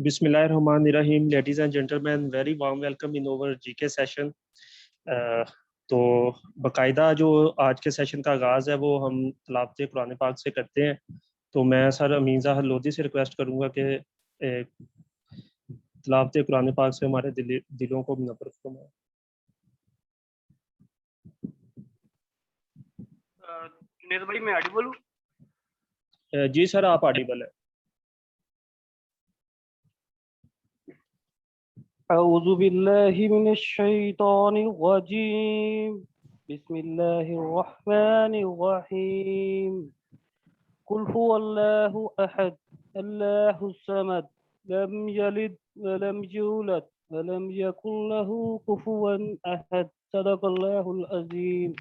Bismillahirrahmanirrahim, ladies and gentlemen, very warm welcome in our GK session. तो बाकायदा जो आज के सेशन का आगाज़ है वो हम तलावत कुरान पाक से करते हैं। तो मैं सर अमीज़ा लोधी से रिक्वेस्ट करूँगा कि तलावत कुरान पाक से हमारे दिलों को मुनव्वर फरमाएं। जुनेद भाई, मैं ऑडिबल हूँ? जी सर, आप ऑडिबल है। अऊज़ु बिल्लाहि मिनश शैतानिर रजीम। बिस्मिल्लाहिर रहमानिर रहीम। कुल हुवल्लाहु अहद अल्लाहुस समद लम यलिद व लम यूलद व लम यकुल लहू कुफुवन अहद। सदक़ल्लाहुल अज़ीम।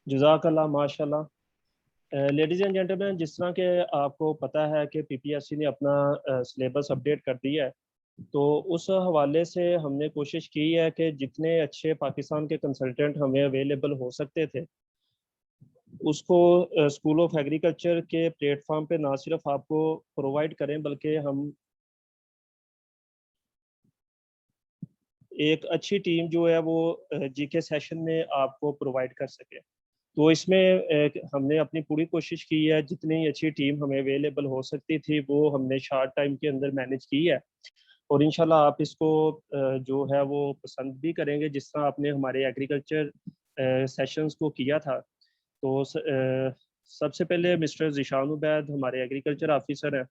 जज़ाकल्लाह, माशाल्लाह। लेडीज़ एंड जेंटलमैन, जिस तरह के आपको पता है कि पीपीएससी ने अपना सिलेबस अपडेट कर दिया है, तो उस हवाले से हमने कोशिश की है कि जितने अच्छे पाकिस्तान के कंसल्टेंट हमें अवेलेबल हो सकते थे उसको स्कूल ऑफ एग्रीकल्चर के प्लेटफॉर्म पे ना सिर्फ आपको प्रोवाइड करें, बल्कि हम एक अच्छी टीम जो है वो जीके सेशन में आपको प्रोवाइड कर सके। तो इसमें हमने अपनी पूरी कोशिश की है, जितनी अच्छी टीम हमें अवेलेबल हो सकती थी वो हमने शॉर्ट टाइम के अंदर मैनेज की है। और इंशाल्लाह आप इसको जो है वो पसंद भी करेंगे, जिस तरह आपने हमारे एग्रीकल्चर सेशंस को किया था। तो सबसे पहले मिस्टर ज़िशान उबैद हमारे एग्रीकल्चर ऑफिसर हैं,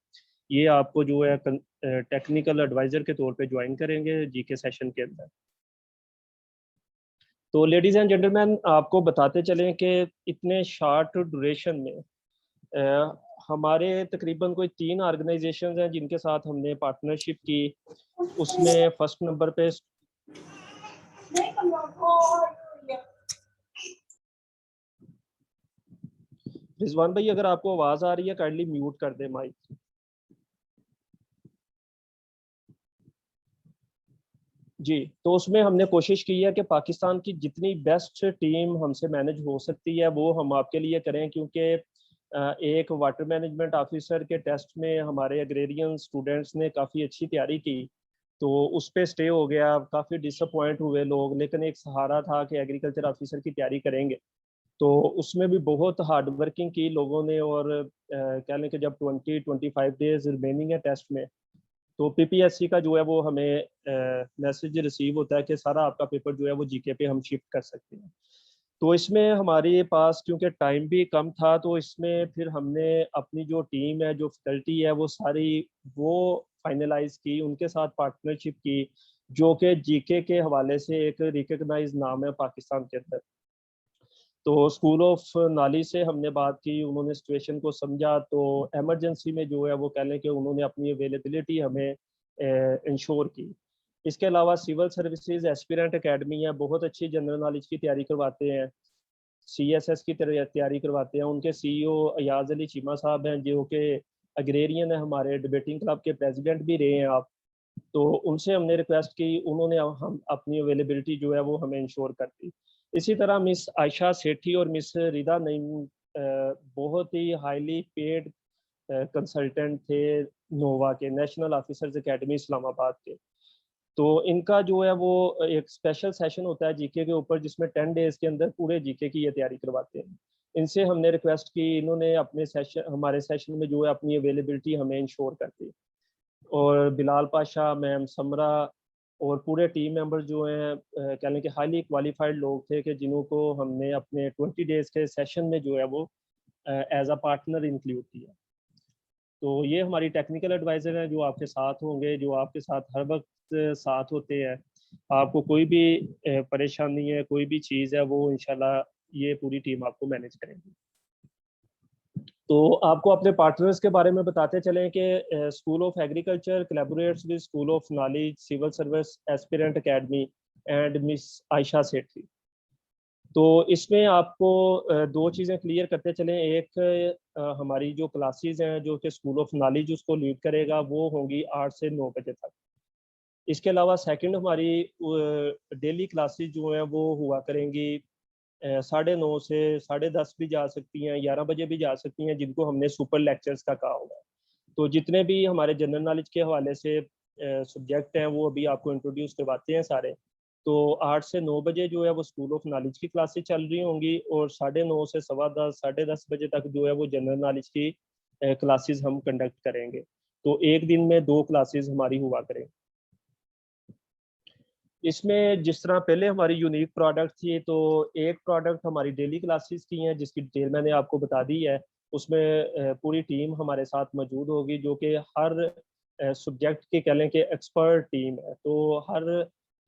ये आपको जो है टेक्निकल एडवाइज़र के तौर पे ज्वाइन करेंगे जीके सेशन के अंदर। तो लेडीज़ एंड जेंटलमैन, आपको बताते चलें कि इतने शॉर्ट ड्यूरेशन में हमारे तकरीबन कोई 3 ऑर्गेनाइजेशन हैं जिनके साथ हमने पार्टनरशिप की। उसमें फर्स्ट नंबर पे रिजवान भाई, अगर आपको आवाज़ आ रही है काइंडली म्यूट कर दे माइक। जी, तो उसमें हमने कोशिश की है कि पाकिस्तान की जितनी बेस्ट टीम हमसे मैनेज हो सकती है वो हम आपके लिए करें, क्योंकि एक वाटर मैनेजमेंट ऑफिसर के टेस्ट में हमारे एग्रेरियन स्टूडेंट्स ने काफ़ी अच्छी तैयारी की, तो उस पर स्टे हो गया। काफ़ी डिसअपॉइंट हुए लोग, लेकिन एक सहारा था कि एग्रीकल्चर ऑफिसर की तैयारी करेंगे। तो उसमें भी बहुत हार्ड वर्किंग की लोगों ने, और कह लें कि जब 20-25 डेज रिमेनिंग है टेस्ट में, तो पीपीएससी का जो है वो हमें मैसेज रिसीव होता है कि सारा आपका पेपर जो है वो जीके पे हम शिफ्ट कर सकते हैं। तो इसमें हमारे पास क्योंकि टाइम भी कम था, तो इसमें फिर हमने अपनी जो टीम है, जो फैकल्टी है, वो सारी वो फाइनलाइज की, उनके साथ पार्टनरशिप की, जो कि जीके के हवाले से एक रिकग्नाइज नाम है पाकिस्तान के अंदर। तो स्कूल ऑफ नाली से हमने बात की, उन्होंने सिचुएशन को समझा, तो एमरजेंसी में जो है वो कह लें कि उन्होंने अपनी अवेलेबिलिटी हमें इंश्योर की। इसके अलावा सिविल सर्विसेज एस्पिरेंट एकेडमी है, बहुत अच्छी जनरल नॉलेज की तैयारी करवाते हैं, सीएसएस की तैयारी करवाते हैं। उनके सीईओ अयाज अली चीमा साहब हैं, जो कि अग्रेरियन है, हमारे डिबेटिंग क्लब के प्रेसिडेंट भी रहे हैं आप। तो उनसे हमने रिक्वेस्ट की, उन्होंने हम अपनी अवेलेबिलिटी जो है वो हमें इंश्योर कर दी। इसी तरह मिस आयशा सेठी और मिस रिदा नईम बहुत ही हाईली पेड कंसल्टेंट थे नोवा के, नेशनल ऑफिसर्स एकेडमी इस्लामाबाद के। तो इनका जो है वो एक स्पेशल सेशन होता है जीके के ऊपर, जिसमें 10 डेज के अंदर पूरे जीके की ये तैयारी करवाते हैं। इनसे हमने रिक्वेस्ट की, इन्होंने अपने सेशन, हमारे सेशन में जो है अपनी अवेलेबिलिटी हमें इंश्योर कर दी। और बिलाल पाशा, मैम समरा और पूरे टीम मेंबर जो हैं कह लें कि हाईली क्वालिफाइड लोग थे, कि जिन्हों को हमने अपने 20 डेज के सेशन में जो है वो एज अ पार्टनर इंक्लूड किया। तो ये हमारी टेक्निकल एडवाइज़र हैं जो आपके साथ होंगे, जो आपके साथ हर वक्त साथ होते हैं। आपको कोई भी परेशानी है, कोई भी चीज़ है, वो इंशाल्लाह ये पूरी टीम आपको मैनेज करेंगी। तो आपको अपने पार्टनर्स के बारे में बताते चलें कि school of agriculture collaborates with school of knowledge, civil service aspirant academy and miss Ayesha Sethi. तो इसमें आपको दो चीज़ें क्लियर करते चलें। एक हमारी जो क्लासेस हैं, जो कि स्कूल ऑफ नॉलेज उसको लीड करेगा, वो होंगी 8 से 9 बजे तक। इसके अलावा सेकंड हमारी डेली क्लासेस जो हैं वो हुआ करेंगी 9:30 से 10:30 भी जा सकती हैं, 11 बजे भी जा सकती हैं, जिनको हमने सुपर लेक्चर्स का कहा हुआ है। तो जितने भी हमारे जनरल नॉलेज के हवाले से सब्जेक्ट हैं वो अभी आपको इंट्रोड्यूस करवाते हैं सारे। तो 8 से 9 बजे जो है वो स्कूल ऑफ नॉलेज की क्लासेस चल रही होंगी, और 9:30 से 10:15 10:30 बजे तक जो है वो जनरल नॉलेज की क्लासेस हम कंडक्ट करेंगे। तो एक दिन में 2 क्लासेस हमारी हुआ करेंगी। इसमें जिस तरह पहले हमारी यूनिक प्रोडक्ट थी, तो एक प्रोडक्ट हमारी डेली क्लासेस की हैं जिसकी डिटेल मैंने आपको बता दी है। उसमें पूरी टीम हमारे साथ मौजूद होगी जो कि हर सब्जेक्ट के कह लें कि एक्सपर्ट टीम है। तो हर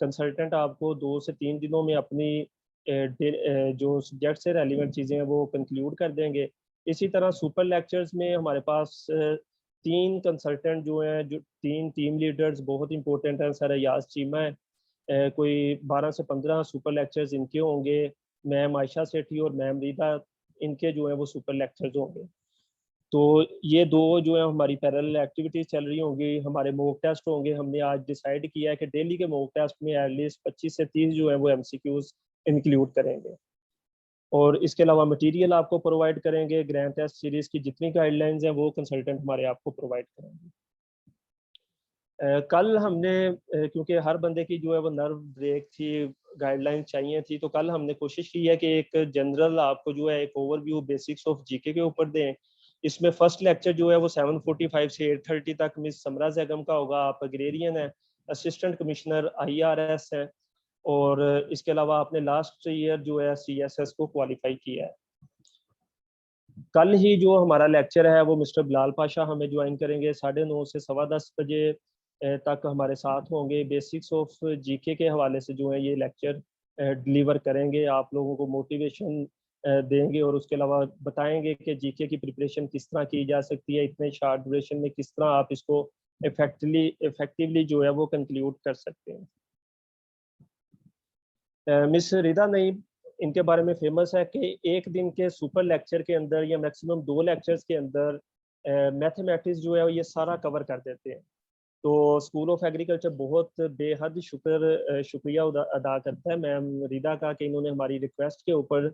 कंसल्टेंट आपको 2 से 3 दिनों में अपनी जो सब्जेक्ट से रेलिवेंट चीज़ें हैं वो कंक्लूड कर देंगे। इसी तरह सुपर लेक्चर्स में हमारे पास 3 कंसल्टेंट जो हैं, जो 3 टीम लीडर्स बहुत इंपॉर्टेंट हैं। सर अयाज चीमा है, कोई 12 से 15 सुपर लेक्चर्स इनके होंगे। मैम आयशा सेठी और मैम रीदा, इनके जो है वो सुपर लेक्चर्स होंगे। तो ये 2 जो है हमारी पैरेलल एक्टिविटीज चल रही होंगी। हमारे मॉक टेस्ट होंगे। हमने आज डिसाइड किया है कि डेली के मॉक टेस्ट में एटलीस्ट 25 से 30 जो है वो एमसीक्यूज इंक्लूड करेंगे, और इसके अलावा मटेरियल आपको प्रोवाइड करेंगे। ग्रैंड टेस्ट सीरीज की जितनी गाइडलाइंस हैं वो कंसल्टेंट हमारे आपको प्रोवाइड करेंगे। कल हमने क्योंकि हर बंदे की जो है वो नर्व ब्रेक थी, गाइडलाइन चाहिए थी, तो कल हमने कोशिश की है कि एक जनरल आपको जो है एक ओवरव्यू बेसिक्स ऑफ जीके के ऊपर दें। इसमें फर्स्ट लेक्चर जो है वो 7:45 से 8:30 तक मिस समरा जैगम का होगा। आप अग्रेरियन है, असिस्टेंट कमिश्नर IRS है, और इसके अलावा आपने लास्ट ईयर जो है CSS को क्वालिफाई किया है। कल ही जो हमारा लेक्चर है वो मिस्टर बिलाल पाशा हमें ज्वाइन करेंगे। 9:30 से 10:15 बजे तक हमारे साथ होंगे। बेसिक्स ऑफ जीके के हवाले से जो है ये लेक्चर डिलीवर करेंगे, आप लोगों को मोटिवेशन देंगे, और उसके अलावा बताएंगे कि जीके की प्रिपरेशन किस तरह की जा सकती है, इतने शार्ट ड्यूरेशन में किस तरह आप इसको इफेक्टिवली जो है वो कंक्लूड कर सकते हैं। मिस रिदा नईम, इनके बारे में फेमस है कि एक दिन के सुपर लेक्चर के अंदर या मैक्सिमम 2 लेक्चर्स के अंदर मैथमेटिक्स जो है ये सारा कवर कर देते हैं। तो स्कूल ऑफ एग्रीकल्चर बहुत बेहद शुक्रिया अदा करता है मैम रिदा का कि इन्होंने हमारी रिक्वेस्ट के ऊपर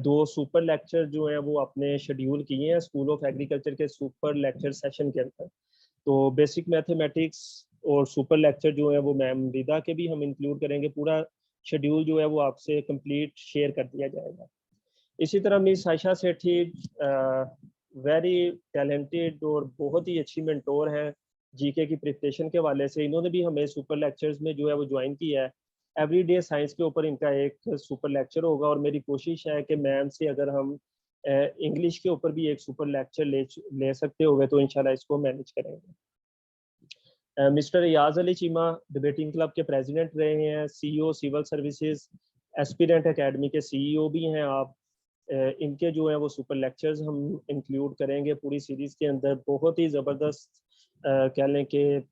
2 सुपर लेक्चर जो हैं वो अपने शेड्यूल किए हैं स्कूल ऑफ एग्रीकल्चर के सुपर लेक्चर सेशन के अंदर। तो बेसिक मैथमेटिक्स और सुपर लेक्चर जो है वो मैम रिदा के भी हम इंक्लूड करेंगे। पूरा शेड्यूल जो है वो आपसे कंप्लीट शेयर कर दिया जाएगा। इसी तरह मिस आयशा सेठी वेरी टैलेंटेड और बहुत ही अच्छी मेंटोर हैं जीके की प्रिपरेशन के हवाले से। इन्होंने भी हमें सुपर लेक्चर्स में जो है वो ज्वाइन किया है। एवरीडे साइंस के ऊपर इनका एक सुपर लेक्चर होगा, और मेरी कोशिश है कि मैम से अगर हम इंग्लिश के ऊपर भी एक सुपर लेक्चर ले सकते हो तो इंशाल्लाह इसको मैनेज करेंगे। Mister Yaz Ali Cheema debating club के प्रेसिडेंट रहे हैं, CEO civil services, aspirant academy के CEO भी हैं आप। इनके जो है वो सुपर लेक्चर्स हम इंक्लूड करेंगे पूरी सीरीज के अंदर। बहुत ही ज़बरदस्त कह लें कि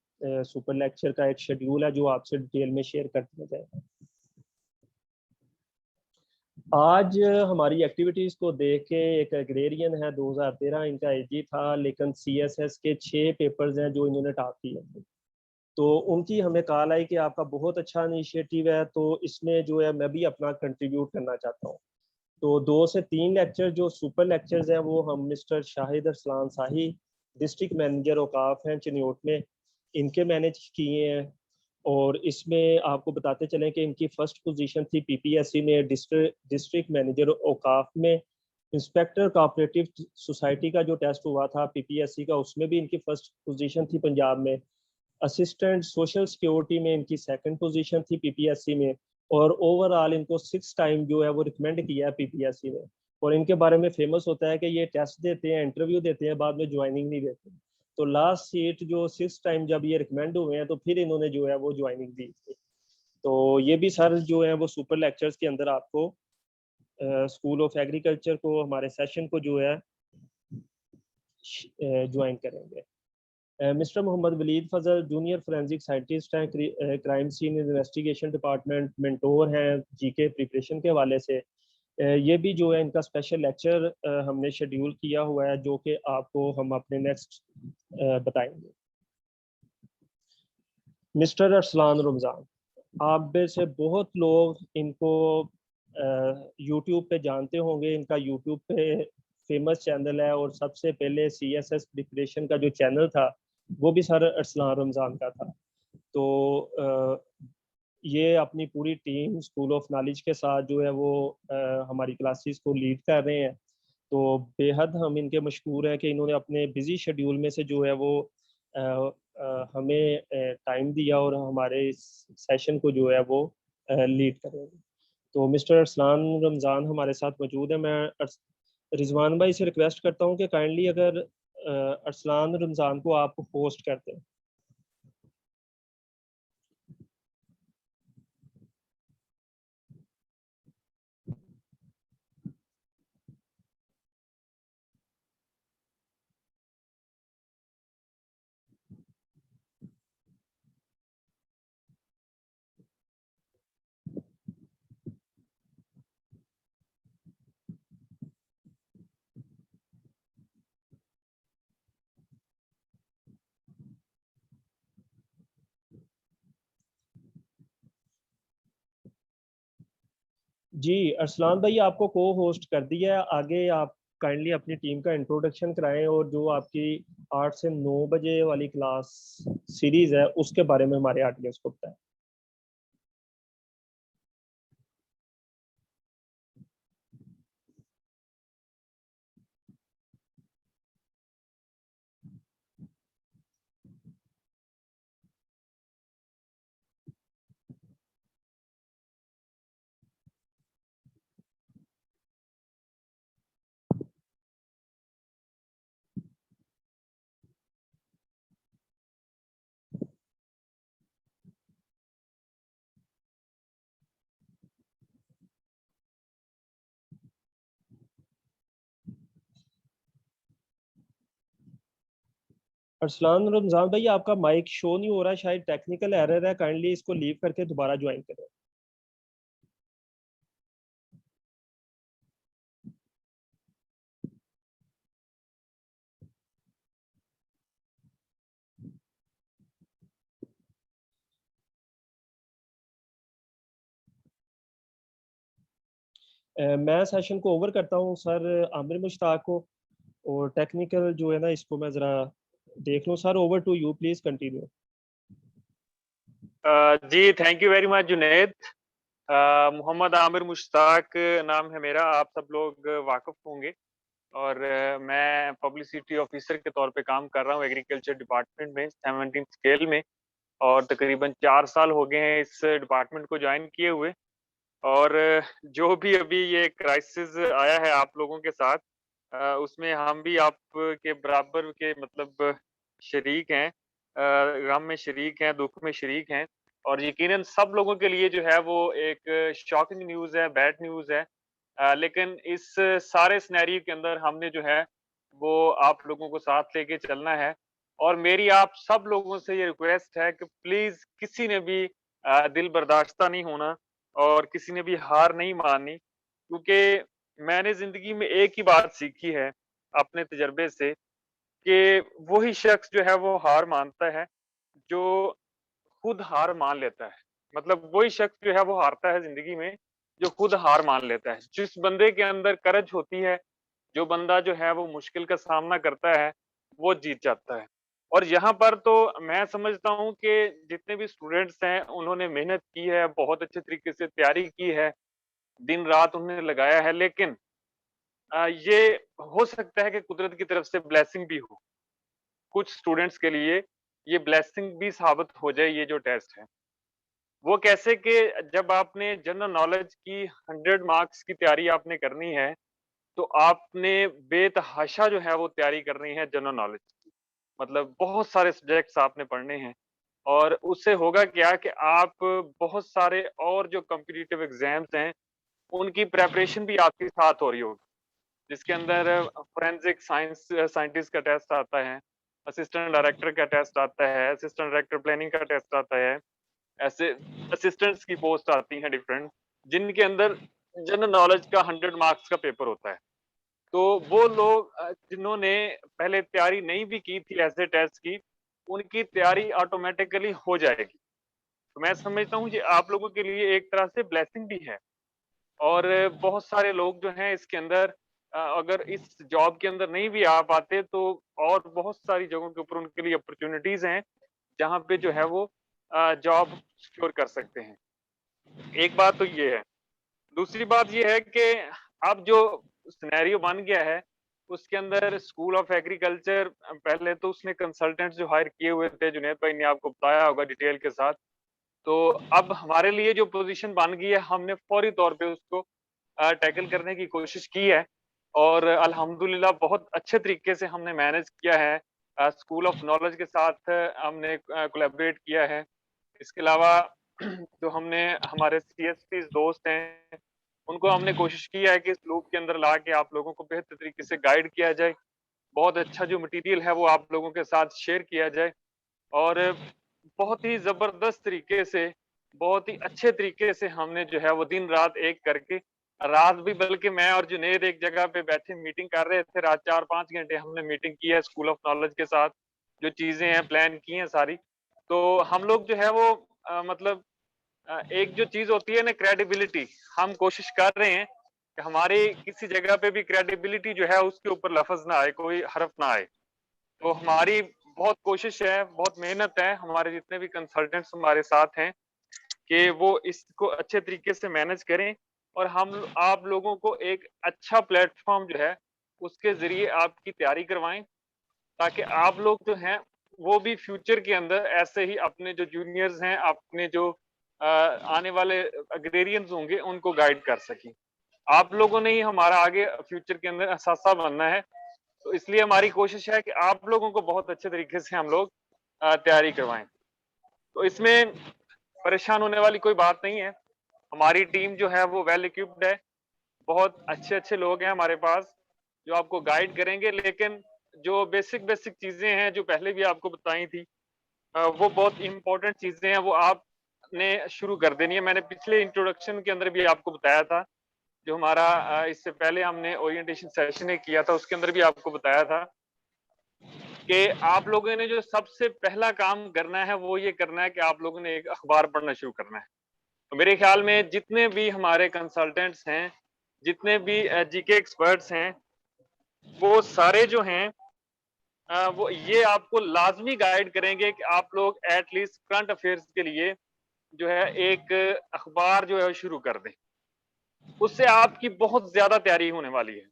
सुपर लेक्चर का एक शेड्यूल है जो आपसे डिटेल में शेयर कर दिया जाएगा। आज हमारी एक्टिविटीज को देख के एक एग्रेरियन है, 2013 इनका AG था, लेकिन CSS के 6 पेपर्स हैं जो इन्होंने टॉप किए थे। तो उनकी हमें कॉल आई कि आपका बहुत अच्छा इनिशिएटिव है, तो इसमें जो है मैं भी अपना कंट्रीब्यूट करना चाहता हूँ। तो 2 से 3 लेक्चर जो सुपर लेक्चर्स हैं वो हम मिस्टर शाहिद अरसलान शाही, डिस्ट्रिक्ट मैनेजर औकाफ हैं चिन्योट में, इनके मैनेज किए हैं। और इसमें आपको बताते चलें कि इनकी फर्स्ट पोजीशन थी PPSC में डिस्ट्रिक्ट मैनेजर औकाफ में। इंस्पेक्टर कोऑपरेटिव सोसाइटी का जो टेस्ट हुआ था PPSC का, उसमें भी इनकी फर्स्ट पोजीशन थी पंजाब में। असिस्टेंट सोशल सिक्योरिटी में इनकी सेकंड पोजीशन थी PPSC में, और ओवरऑल इनको 6 टाइम जो है वो रिकमेंड किया है PPSC में। और इनके बारे में फेमस होता है कि ये टेस्ट देते हैं, इंटरव्यू देते हैं, बाद में ज्वाइनिंग नहीं देते। तो लास्ट सीट जो 6 टाइम जब ये रिकमेंड हुए हैं तो फिर इन्होंने जो है वो ज्वाइनिंग दी थी। तो ये भी सर जो है वो सुपर लेक्चर्स के अंदर आपको स्कूल ऑफ एग्रीकल्चर को हमारे सेशन को जो है ज्वाइन करेंगे। Mister Mohammad Waleed Fazal junior forensic scientist हैं, crime scene investigation department, mentor हैं जीके प्रिपरेशन के हवाले से। ये भी जो है इनका स्पेशल लेक्चर हमने शेड्यूल किया हुआ है जो कि आपको हम अपने नेक्स्ट बताएंगे। मिस्टर अरसलान रमज़ान, आप में से बहुत लोग इनको यूट्यूब पे जानते होंगे। इनका यूट्यूब पे फेमस चैनल है और सबसे पहले CSS प्रिपरेशन का जो चैनल था वो भी सर अरसलान रमज़ान का था। तो ये अपनी पूरी टीम स्कूल ऑफ नॉलेज के साथ जो है वो हमारी क्लासेस को लीड कर रहे हैं। तो बेहद हम इनके मशहूर हैं कि इन्होंने अपने बिजी शेड्यूल में से जो है वो हमें टाइम दिया और हमारे इस सेशन को जो है वो लीड करेंगे। तो मिस्टर अरसलान रमज़ान हमारे साथ मौजूद है। मैं रिजवान भाई से रिक्वेस्ट करता हूँ कि काइंडली अगर अरसलान रमज़ान को आप होस्ट करते हैं। जी अरसलान भाई आपको को होस्ट कर दिया है। आगे आप काइंडली अपनी टीम का इंट्रोडक्शन कराएं और जो आपकी 8 से 9 बजे वाली क्लास सीरीज है उसके बारे में हमारे ऑडियंस को बताएं। अरसलान रमज़ान भाई आपका माइक शो नहीं हो रहा, शायद टेक्निकल एरर है, काइंडली इसको लीव करके दोबारा ज्वाइन करें। मैं सेशन को ओवर करता हूँ सर आमिर मुश्ताक को, और टेक्निकल जो है ना इसको मैं ज़रा देख लूँ। Sir over to you, please continue. जी thank you very much Junaid. Mohammad Aamir Mushtaq नाम है मेरा, आप सब लोग वाकिफ होंगे। और मैं पब्लिसिटी ऑफिसर के तौर पे काम कर रहा हूँ एग्रीकल्चर डिपार्टमेंट में 17 स्केल में, और तकरीबन 4 साल हो गए हैं इस डिपार्टमेंट को ज्वाइन किए हुए। और जो भी अभी ये क्राइसिस आया है आप लोगों के साथ, उसमें हम भी आपके बराबर के मतलब शरीक हैं, गम में शरीक हैं, दुख में शरीक हैं। और यकीनन सब लोगों के लिए जो है वो एक शॉकिंग न्यूज़ है, बैड न्यूज़ है। लेकिन इस सारे सिनेरियो के अंदर हमने जो है वो आप लोगों को साथ लेके चलना है। और मेरी आप सब लोगों से ये रिक्वेस्ट है कि प्लीज़ किसी ने भी दिल बर्दाश्ता नहीं होना और किसी ने भी हार नहीं माननी, क्योंकि मैंने ज़िंदगी में एक ही बात सीखी है अपने तजुर्बे से कि वही शख्स जो है वो हार मानता है जो खुद हार मान लेता है। मतलब वही शख्स जो है वो हारता है ज़िंदगी में जो खुद हार मान लेता है। जिस बंदे के अंदर करज होती है, जो बंदा जो है वो मुश्किल का सामना करता है, वो जीत जाता है। और यहाँ पर तो मैं समझता हूँ कि जितने भी स्टूडेंट्स हैं उन्होंने मेहनत की है, बहुत अच्छे तरीके से तैयारी की है, दिन-रात उन्होंने लगाया है, लेकिन ये हो सकता है कि कुदरत की तरफ से ब्लेसिंग भी हो। कुछ स्टूडेंट्स के लिए ये ब्लेसिंग भी साबित हो जाए ये जो टेस्ट है। वो कैसे कि जब आपने जनरल नॉलेज की 100 मार्क्स की तैयारी आपने करनी है, तो आपने बेतहाशा जो है वो तैयारी करनी है जनरल नॉलेज की। मतलब बहुत सारे सब्जेक्ट्स आपने पढ़ने हैं, और उससे होगा क्या कि आप बहुत सारे और जो कॉम्पिटिटिव एग्ज़ाम्स हैं, उनकी प्रिपरेशन भी आपके साथ हो रही होगी। जिसके अंदर फोरेंसिक साइंस साइंटिस्ट का टेस्ट आता है, असिस्टेंट डायरेक्टर का टेस्ट आता है, असिस्टेंट डायरेक्टर प्लानिंग का टेस्ट आता है। ऐसे असिस्टेंट्स की पोस्ट आती हैं डिफरेंट, जिनके अंदर जनरल नॉलेज का 100 मार्क्स का पेपर होता है। तो वो लोग जिन्होंने पहले तैयारी नहीं भी की थी ऐसे टेस्ट की, उनकी तैयारी ऑटोमेटिकली हो जाएगी। तो मैं समझता हूँ ये आप लोगों के लिए एक तरह से ब्लेसिंग भी है। और बहुत सारे लोग जो हैं इसके अंदर अगर इस जॉब के अंदर नहीं भी आ पाते तो और बहुत सारी जगहों के ऊपर उनके लिए अपॉर्चुनिटीज हैं जहाँ पे जो है वो जॉब सिक्योर कर सकते हैं। एक बात तो ये है। दूसरी बात ये है कि अब जो सिनेरियो बन गया है उसके अंदर स्कूल ऑफ एग्रीकल्चर पहले तो उसने कंसल्टेंट्स जो हायर किए हुए थे, जुनैद भाई ने आपको बताया होगा डिटेल के साथ। तो अब हमारे लिए जो पोजीशन बन गई है हमने फौरी तौर पे उसको टैकल करने की कोशिश की है और अल्हम्दुलिल्लाह बहुत अच्छे तरीके से हमने मैनेज किया है। स्कूल ऑफ नॉलेज के साथ हमने कोलैबोरेट किया है। इसके अलावा जो हमने हमारे सीएसपी दोस्त हैं उनको हमने कोशिश की है कि इस लूप के अंदर ला के आप लोगों को बेहतर तरीके से गाइड किया जाए। बहुत अच्छा जो मटेरियल है वो आप लोगों के साथ शेयर किया जाए और बहुत ही जबरदस्त तरीके से, बहुत ही अच्छे तरीके से हमने जो है वो दिन रात एक करके, रात भी बल्कि मैं और जुनैद एक जगह पे बैठे मीटिंग कर रहे थे, रात 4-5 घंटे हमने मीटिंग की है स्कूल ऑफ नॉलेज के साथ, जो चीजें हैं प्लान की हैं सारी। तो हम लोग जो है वो मतलब एक जो चीज होती है ना क्रेडिबिलिटी, हम कोशिश कर रहे हैं कि हमारी किसी जगह पे भी क्रेडिबिलिटी जो है उसके ऊपर लफ्ज ना आए, कोई हर्फ ना आए। तो हमारी बहुत कोशिश है, बहुत मेहनत है, हमारे जितने भी कंसल्टेंट्स हमारे साथ हैं कि वो इसको अच्छे तरीके से मैनेज करें और हम आप लोगों को एक अच्छा प्लेटफॉर्म जो है उसके जरिए आपकी तैयारी करवाएं, ताकि आप लोग जो हैं वो भी फ्यूचर के अंदर ऐसे ही अपने जो जूनियर्स हैं, अपने जो आने वाले अग्रेरियंस होंगे उनको गाइड कर सकें। आप लोगों ने ही हमारा आगे फ्यूचर के अंदर असासा बनना है। तो इसलिए हमारी कोशिश है कि आप लोगों को बहुत अच्छे तरीके से हम लोग तैयारी करवाएं। तो इसमें परेशान होने वाली कोई बात नहीं है। हमारी टीम जो है वो वेल इक्विप्ड है। बहुत अच्छे-अच्छे लोग हैं हमारे पास जो आपको गाइड करेंगे, लेकिन जो बेसिक चीजें हैं जो पहले भी आपको बताई थी वो बहुत इंपॉर्टेंट चीजें हैं, वो आपने शुरू कर देनी है। मैंने पिछले इंट्रोडक्शन के अंदर भी आपको बताया था, जो हमारा इससे पहले हमने ओरिएंटेशन सेशन किया था उसके अंदर भी आपको बताया था कि आप लोगों ने जो सबसे पहला काम करना है वो ये करना है कि आप लोगों ने एक अखबार पढ़ना शुरू करना है। तो मेरे ख्याल में जितने भी हमारे कंसल्टेंट्स हैं, जितने भी जीके एक्सपर्ट्स हैं, वो सारे जो हैं वो ये आपको लाजमी गाइड करेंगे कि आप लोग एटलीस्ट करंट अफेयर्स के लिए जो है एक अखबार जो है शुरू कर दें। उससे आपकी बहुत ज्यादा तैयारी होने वाली है।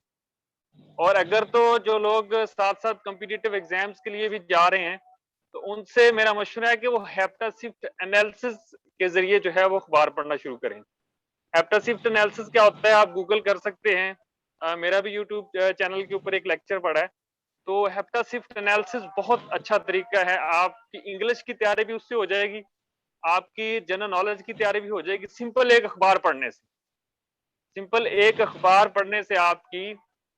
और अगर तो जो लोग साथ-साथ कॉम्पिटिटिव एग्जाम्स के लिए भी जा रहे हैं, तो उनसे मेरा मशवरा है कि वो हेप्टासिफ्ट एनालिसिस के ज़रिए जो है वो अखबार पढ़ना शुरू करें। हेप्टासिफ्ट एनालिसिस क्या होता है आप गूगल कर सकते हैं। मेरा भी यूट्यूब चैनल के ऊपर एक लेक्चर पड़ा है। तो हेप्टासिफ्ट एनालिसिस बहुत अच्छा तरीका है। आपकी इंग्लिश की तैयारी भी उससे हो जाएगी, आपकी जनरल नॉलेज की तैयारी भी हो जाएगी सिंपल एक अखबार पढ़ने से। सिंपल एक अखबार पढ़ने से आपकी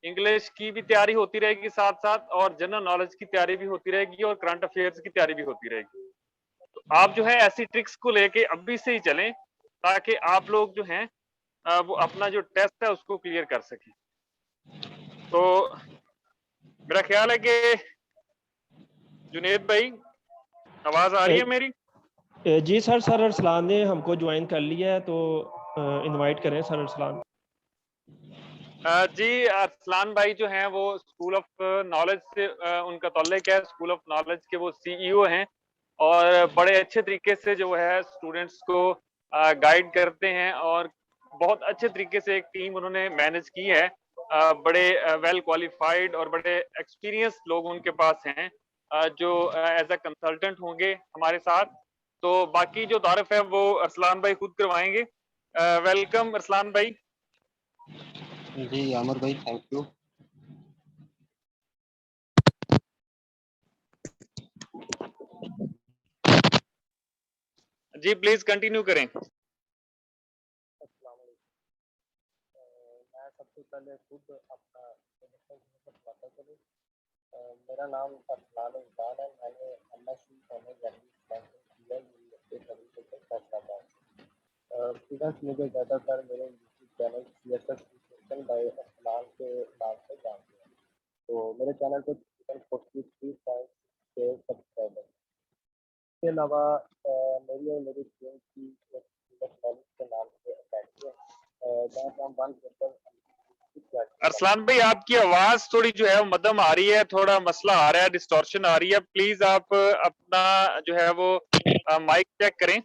इंग्लिश की भी तैयारी होती रहेगी साथ-साथ और जनरल नॉलेज की तैयारी भी होती रहेगी और करंट अफेयर्स की तैयारी भी होती रहेगी। तो आप जो है ऐसी ट्रिक्स को लेके अभी से ही चलें, ताकि आप लोग जो हैं वो अपना जो टेस्ट है उसको क्लियर कर सकें। तो मेरा ख्याल है कि जुनैद भाई, आवाज़ आ रही है मेरी? जी सर अरसलान ने हमको ज्वाइन कर लिया है, तो इनवाइट करें सर अरसलान। जी अरसलान भाई जो हैं वो स्कूल ऑफ नॉलेज से उनका ताल्लुक है, स्कूल ऑफ नॉलेज के वो सीईओ हैं और बड़े अच्छे तरीके से जो है स्टूडेंट्स को गाइड करते हैं और बहुत अच्छे तरीके से एक टीम उन्होंने मैनेज की है। बड़े वेल क्वालिफाइड और बड़े एक्सपीरियंस लोग उनके पास हैं जो एज अ कंसल्टेंट होंगे हमारे साथ। तो बाकी जो तारुफ है वो अरसलान भाई खुद करवाएंगे। वेलकम अरसलान भाई। जी आमिर भाई, थैंक यू। जी प्लीज कंटिन्यू करें। अस्सलाम वालेकुम। मैं सबसे पहले खुद अपना बताता चलूँ। मेरा नाम अरसलान इमरान है। मैंने एमएससी ऑनर्स इंग्लिश बैंकिंग किया यूनिवर्सिटी सर्विसेज फैसलाबाद। स्टूडेंट्स मुझे ज़्यादातर मेरे YouTube channel CSS education by Arsalan के नाम से जानते हैं। तो मेरे चैनल पे तकरीबन 43.6 सब्सक्राइबर। इसके अलावा मेरी और मेरी टीम की एक कॉलेज के नाम से अकेडमी है, जहाँ पे हम वन पेपर अरसलान भाई आपकी आवाज थोड़ी जो है वो मध्यम आ रही है, थोड़ा मसला आ रहा है, डिस्टॉर्शन आ रही है। प्लीज आप अपना जो है वो माइक चेक करें।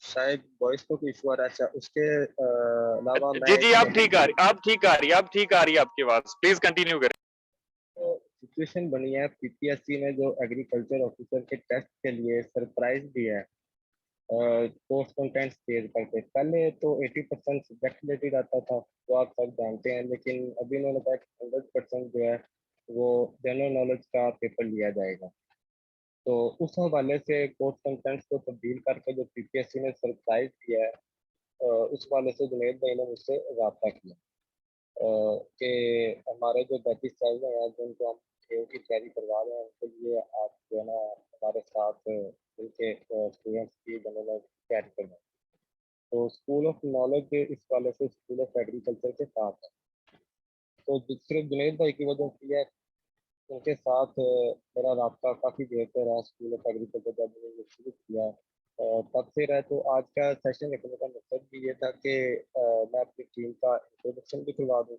शायद वॉइस को इशू आ रहा है। अच्छा, उसके अलावा जी मैं जी, आप ठीक आ रही, आप ठीक आ रही, आप ठीक आ रही है आपकी आवाज। प्लीज कंटिन्यू करें। सिचुएशन बनी है, पीपीएससी ने जो एग्रीकल्चर ऑफिसर के टेस्ट के लिए सरप्राइज दिया है कोर्स कंटेंट शेयर करके। पहले तो 80% सब्जेक्ट रिलेटेड आता था, वो आप सब जानते हैं, लेकिन अभी उन्होंने कहा 100% जो है वो जनरल नॉलेज का पेपर लिया जाएगा। तो उस हवाले से कोर्स कंटेंट्स को तब्दील करके जो पीपीएससी ने सरप्राइज दिया है, उस हवाले से जुनेद भाई ने मुझसे रब्ता किया कि हमारे जो बैचेस चल रहे हैं, जिनको हम खेल की तैयारी करवा रहे हैं, उनके लिए आप जो है ना हमारे साथ मिलके स्टूडेंट्स की जनरल तैयारी करवाएं। तो स्कूल ऑफ नॉलेज इस वाले से स्कूल ऑफ एग्रीकल्चर के साथ है। तो सिर्फ जुनेद भाई की वजह से है, उनके साथ मेरा रब्ता काफ़ी देर से रहा। स्कूल ऑफ एग्रीकल्चर जब मैंने ये शुरू किया तब से रहा। तो आज का सेशन रखने का मकसद भी ये था कि मैं अपनी टीम का इंट्रोडक्शन भी करवा दूँ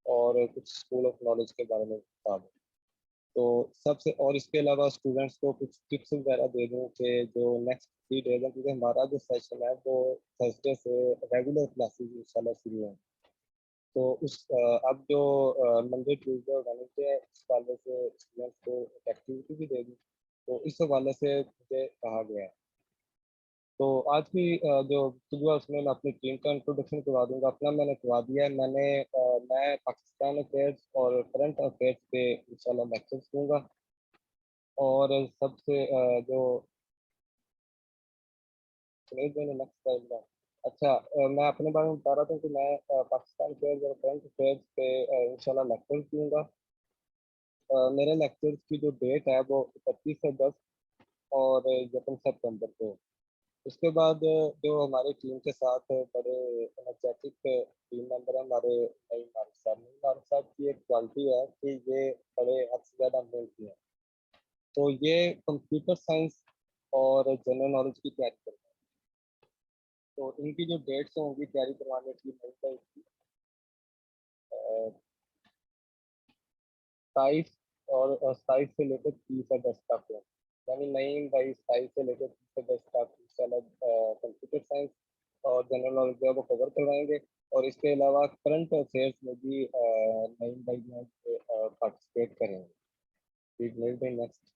और कुछ स्कूल ऑफ नॉलेज के बारे में बता दूँ। तो सबसे और इसके अलावा स्टूडेंट्स को कुछ टिप्स वगैरह दे दूँ कि जो नेक्स्ट 3 डेज है, क्योंकि हमारा जो सेशन है वो थर्सडे से रेगुलर क्लासेस इंशाल्लाह शुरू हैं। तो उस अब जो मंडे ट्यूसडे और वेडनेसडे है, इस वाले से स्टूडेंट्स को एक्टिविटी भी दे दूँ, तो इस हवाले से मुझे कहा गया है। तो आज की जो सुबह उसमें मैं अपनी टीम का इंट्रोडक्शन करवा दूंगा। अपना मैंने करवा दिया है। मैं पाकिस्तान अफेयर्स और करंट अफेयर्स पे इंशाल्लाह लेक्चर्स दूंगा। और सबसे जो सुनील भाई ने नेक्स्ट स्लाइड में, अच्छा मैं अपने बारे में बता रहा था कि मैं पाकिस्तान अफेयर्स और करंट अफेयर्स पे इंशाल्लाह लेक्चर्स दूंगा। मेरे लेक्चर्स की जो डेट है वो 31 से 10 और 2 सितंबर को। उसके बाद जो हमारी टीम के साथ बड़े एनर्जेटिक टीम मेंबर हैं हमारे नईम मारिक साहब। नईम मारिक साहब की एक क्वालिटी है कि ये बड़े हद से ज़्यादा मेहनती हैं। तो ये कंप्यूटर साइंस और जनरल नॉलेज की तैयारी करते हैं। तो इनकी जो डेट्स होंगी तैयारी करवाने की, नई तारीख की 27 और 27 से लेकर 30 अगस्त तक है। यानी नईम भाई 27 से लेकर 30 अगस्त तक इंशाल्लाह कंप्यूटर साइंस और जनरल नॉलेज जो है वो कवर करवाएंगे। और इसके अलावा करंट अफेयर्स में भी नईम भाई जो है पार्टिसिपेट करेंगे। नेक्स्ट।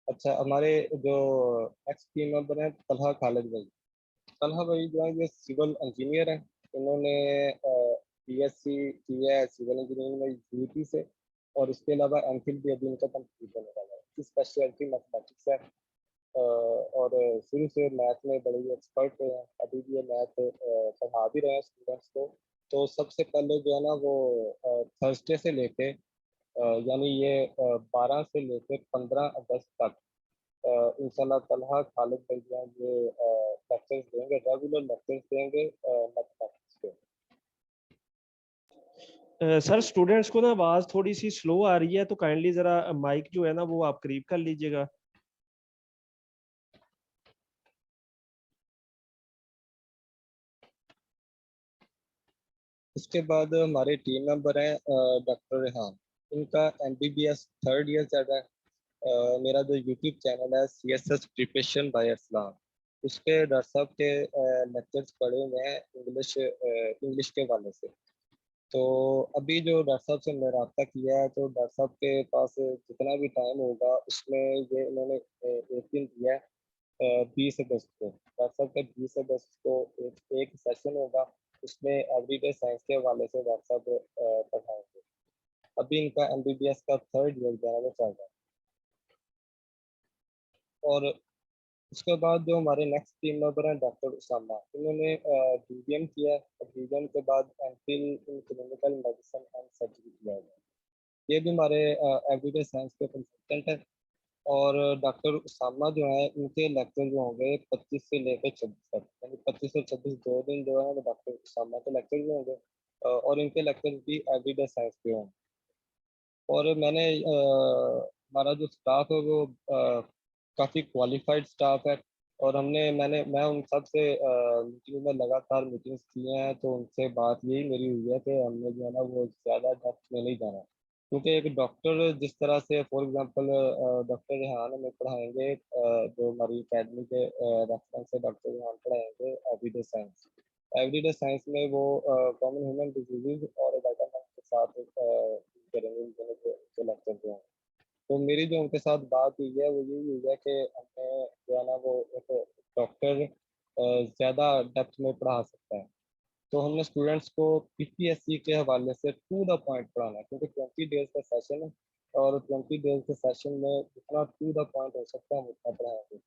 अच्छा, हमारे जो नेक्स्ट टीम मेंबर हैं तलहा खालिद भाई। तलहा भाई जो है ये सिविल इंजीनियर हैं। इन्होंने बीएससी किया है सिविल इंजीनियरिंग में यूपी से। और इसके अलावा एमफिल भी अभी इनका कंप्लीट होने वाला है। इसकी स्पेशलिटी मैथमेटिक्स है और शुरू से मैथ में बड़े ही एक्सपर्ट रहे हैं। अभी भी ये मैथ पढ़ा भी रहे हैं स्टूडेंट्स को। तो सबसे पहले जो है ना वो थर्सडे से लेके यानी ये 12 से लेकर 15 अगस्त तक इंशाल्लाह तलहा खालिद भाई जो हैं ये लेक्चर्स देंगे, रेगुलर लेक्चर्स देंगे मैथमेटिक्स के। सर स्टूडेंट्स को ना आवाज थोड़ी सी स्लो आ रही है, तो काइंडली जरा माइक जो है ना वो आप करीब कर लीजिएगा। उसके बाद हमारे टीम मेंबर हैं डॉक्टर रेहान। इनका एमबीबीएस थर्ड ईयर चल रहा है। मेरा जो यूट्यूब चैनल है सीएसएस प्रिपरेशन बाय अरसलान, उस पे डॉक्टर साहब के लेक्चर्स पढ़े हुए हैं इंग्लिश के हवाले से। तो अभी जो डॉक्टर साहब से मैंने रब्ता किया है, तो डॉक्टर साहब के पास जितना भी टाइम होगा उसमें ये इन्होंने एक दिन दिया है 20 अगस्त को। डॉक्टर साहब का 20 अगस्त को एक सेशन होगा। उसमें एवरीडे साइंस के हवाले से डॉक्टर साहब पढ़ाएंगे। अभी इनका एमबीबीएस का थर्ड ईयर जो है वो चल रहा है। और उसके बाद जो हमारे नेक्स्ट टीम मेंबर हैं डॉक्टर उसामा, इन्होंने बीबीएम किया है और बीबीएम के बाद MPhil in clinical medicine and surgery किया है। ये भी हमारे एवरीडे साइंस के कंसल्टेंट हैं। और डॉक्टर उसामा जो है इनके लेक्चर जो होंगे 25 से लेकर 26 तक, यानी 25 और 26 2 दिन जो है वो डॉक्टर उसामा के लेक्चर भी होंगे और इनके लेक्चर भी एवरीडे साइंस के होंगे। और मैंने हमारा जो स्टाफ है वो काफ़ी क्वालिफाइड स्टाफ है। और मैं उन सब से मीटिंग में लगातार मीटिंग्स की हैं, तो उनसे बात यही मेरी हुई है कि हमने जो है ना वो ज़्यादा डेप्थ में नहीं जाना, क्योंकि एक डॉक्टर जिस तरह से फॉर एग्जांपल डॉक्टर रेहान हमें पढ़ाएंगे, जो हमारी अकेडमी के रेफरेंस से डॉक्टर रेहान पढ़ाएंगे एवरीडे साइंस। एवरीडे साइंस में वो कॉमन ह्यूमन डिजीज़ और वाइटामिन के साथ करेंगे जो लेक्चर जो हैं। तो मेरी जो उनके साथ बात हुई है वो यही हुई है कि हमें जो है ना वो एक डॉक्टर ज़्यादा डेप्थ में पढ़ा सकता है। तो हमने स्टूडेंट्स को पीपीएससी के हवाले से टू द पॉइंट पढ़ाना है, क्योंकि 20 डेज का सेशन है, और 20 डेज के सेशन में जितना टू द पॉइंट हो सकता है हम उतना पढ़ाएंगे।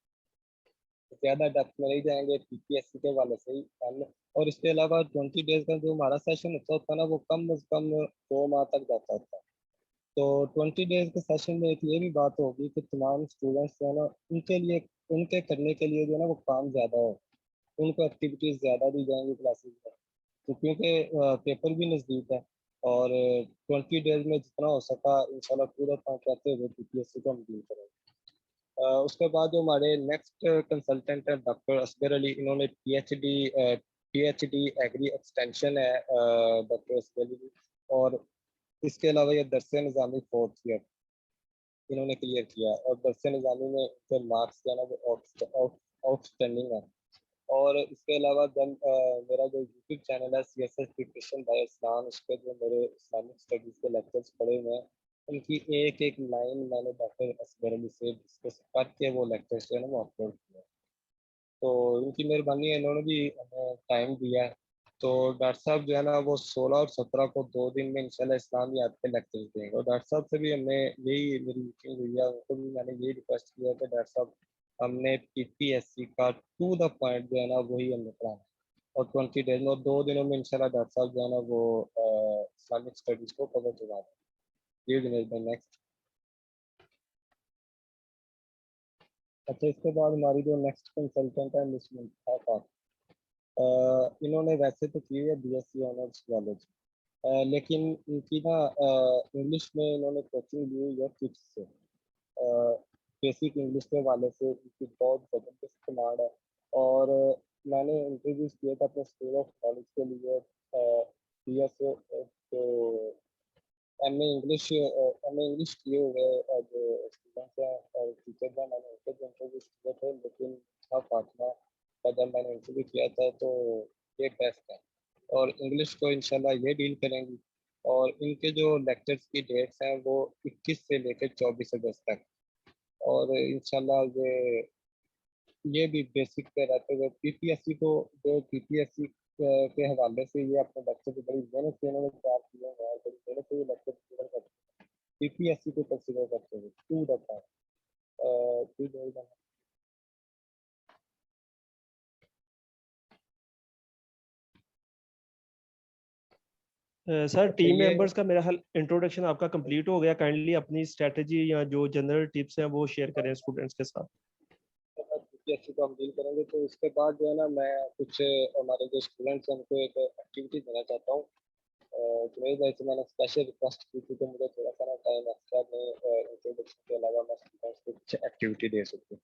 ज़्यादा डेप्थ में नहीं जाएंगे, पीपीएससी के हवाले से ही हम। और इसके अलावा 20 डेज का जो हमारा सेशन होता है ना वो कम से कम 2 माह तक जाता होता है। तो 20 डेज के सेशन में एक ये भी बात होगी कि तमाम स्टूडेंट्स जो है ना उनके लिए, उनके करने के लिए जो है ना वो काम ज़्यादा हो, उनको एक्टिविटीज़ ज़्यादा दी जाएंगी क्लासेस में। तो क्योंकि पेपर भी नज़दीक है, और 20 डेज में जितना हो सका इंशाल्लाह पूरा काम करते हुए पीपीएससी को हम डील करेंगे। उसके बाद जो हमारे नेक्स्ट कंसल्टेंट है डॉक्टर असगर अली, इन्होंने पीएचडी एग्री एक्सटेंशन है डॉक्टर असगर अली। और इसके अलावा ये दरस निज़ामी 4th ईयर इन्होंने क्लियर किया, और दरस निज़ामी में इनके मार्क्स जो है ना वो आउटस्टैंडिंग है। और इसके अलावा जब मेरा जो यूट्यूब चैनल है सीएसएस प्रिपरेशन बाय इस्लाम, उस पर जो मेरे इस्लामिक स्टडीज़ के लेक्चर्स पढ़े हुए हैं, उनकी एक एक लाइन मैंने डॉक्टर असगर अली से डिस्कस करके वो लेक्चर्स जो है ना वो अपलोड किया। तो इनकी मेहरबानी है, इन्होंने भी हमें टाइम दिया है। तो डॉक्टर साहब जो है ना वो 16 और 17 को 2 दिन में इंशाल्लाह इस्लामियात के लेक्चर्स देंगे। और डॉक्टर साहब से भी हमने यही मेरी मीटिंग हुई है, उनको भी मैंने यही रिक्वेस्ट किया कि डॉक्टर साहब हमने पीपीएससी का टू द पॉइंट जो है ना वही हमने पढ़ाना है। और 20 डेज में और 2 दिनों में इंशाल्लाह डॉक्टर साहब जो है ना वो इस्लामिक स्टडीज़ को कवर करवा दें। ये जुनेद भाई नेक्स्ट। अच्छा, इसके बाद हमारी जो नेक्स्ट कंसल्टेंट है मिस मुंतहा खान। इन्होंने वैसे तो की है बीएससी ऑनर्स कॉलेज, लेकिन इनकी ना इंग्लिश में इन्होंने कोचिंग ली हुई है किड्स से। बेसिक इंग्लिश के हवाले से इनकी बहुत ज़बरदस्त कमांड है। और मैंने इंटरव्यूज़ किए थे अपने स्कूल ऑफ कॉलेज के लिए, बी एस तो एम ए इंग्लिश किए हुए जो स्टूडेंट्स हैं और टीचर्स हैं, मैंने उनके भी इंटरव्यूज़ किए थे, लेकिन था फातिमा का जब मैंने इंटरव्यू किया था तो ये बेस्ट है, और इंग्लिश को इंशाल्लाह ये डील करेंगी। और इनके जो लेक्चर्स की डेट्स हैं वो 21 से लेकर 24 अगस्त तक। और इंशाल्लाह ये भी बेसिक पे रहते हुए पीपीएससी को, जो पीपीएससी के हवाले से ये अपने बच्चे को बड़ी मेहनत से इन्होंने तैयार किए हैं, और बड़ी मेहनत से ये लेक्चर पूरा करते हैं पीपीएससी को कंसिडर करते हुए टू द पॉइंट। सर अच्छा टीम ये मेंबर्स का मेरा हाल इंट्रोडक्शन आपका कंप्लीट हो गया। काइंडली अपनी स्ट्रेटजी या जो जनरल टिप्स हैं वो शेयर करें स्टूडेंट्स के साथ। पीपीएससी को हम डील करेंगे, तो इसके बाद जो है ना मैं कुछ हमारे जो स्टूडेंट्स हैं उनको एक एक्टिविटी देना चाहता हूँ। जुनेद भाई से मैंने स्पेशल रिक्वेस्ट की थी कि मुझे थोड़ा सा ना टाइम एक्स्ट्रा में इंट्रोडक्शन के अलावा मैं स्टूडेंट्स को कुछ एक्टिविटी दे सकूँ,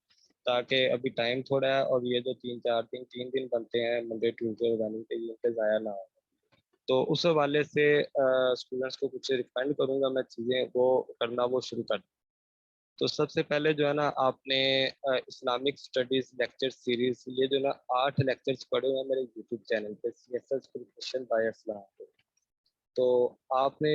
ताकि अभी टाइम थोड़ा है और ये जो 3 दिन बनते हैं मंडे ट्यूसडे लगाने के लिए इनके ज़ाया ना हो। तो उस हवाले से स्टूडेंट्स को कुछ रिकमेंड करूँगा मैं चीज़ें वो करना वो शुरू कर। तो सबसे पहले जो है ना आपने इस्लामिक स्टडीज लेक्चर सीरीज, ये जो ना 8 लेक्चर्स पढ़े हुए हैं मेरे यूट्यूब चैनल पे सीएसएस प्रिपरेशन बाय इस्लाम पे। तो आपने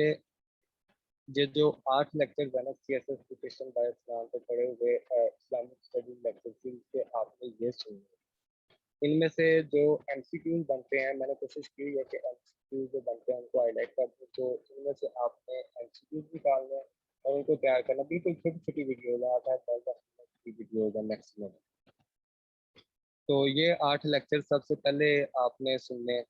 ये जो 8 लेक्चर है ना सीएसएस प्रिपरेशन बाय इस्लाम पे पढ़े हुए इस्लामिक स्टडीज लेक्चर सीरीज के आपने ये सुने। इनमें से जो एमसीक्यूज बनते हैं मैंने कोशिश की है कि एमसीक्यूज जो बनते हैं उनको हाईलाइट कर दूं, तो इनमें से आपने एमसीक्यूज निकालने हैं और उनको तैयार करना। बिल्कुल छोटी छोटी वीडियो है, 8-10 मिनट की वीडियो है मैक्सिमम। तो ये 8 लेक्चर सबसे पहले आपने सुनने हैं,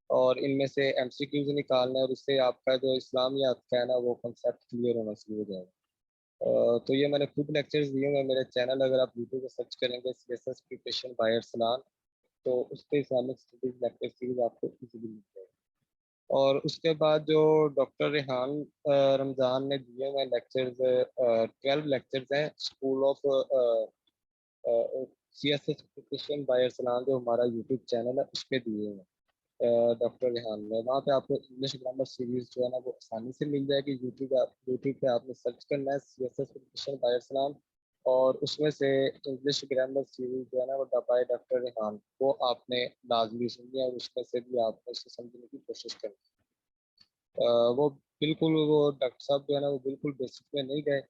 और इनमें से एमसीक्यूज निकालना है, और इससे आपका जो इस्लामियात का है ना वो कंसेप्ट क्लियर होना शुरू हो जाएगा। तो ये मैंने खुद लेक्चर्स दिए हुए हैं मेरे चैनल, अगर आप यूट्यूब पे सर्च करेंगे सीएसएस प्रिपरेशन बाय अरसलान, तो उस पर इस्लामिक स्टडीज लेक्चर सीरीज आपको इजीली मिल जाएगी। और उसके बाद जो डॉक्टर रेहान रमज़ान ने दिए हुए लेक्चर्स, 12 लेक्चर्स हैं school of CSS question by Arsalan जो हमारा यूट्यूब चैनल है उस पर दिए हैं डॉक्टर रेहान ने। वहाँ पे आपको इंग्लिश ग्रामर सीरीज जो है ना वो आसानी से मिल जाएगी। यूट्यूब पे आपने सर्च करना है CSS क्वेश्चन बाय अरसलान, और उसमें से इंग्लिश ग्रामर सीरीज जो है ना वो बाय डॉक्टर रेहान, वो आपने लाजमी सुननी है और उसमें से भी आपने उसे समझने की कोशिश करनी है। वो बिल्कुल, वो डॉक्टर साहब जो है ना वो बिल्कुल बेसिक में नहीं गए,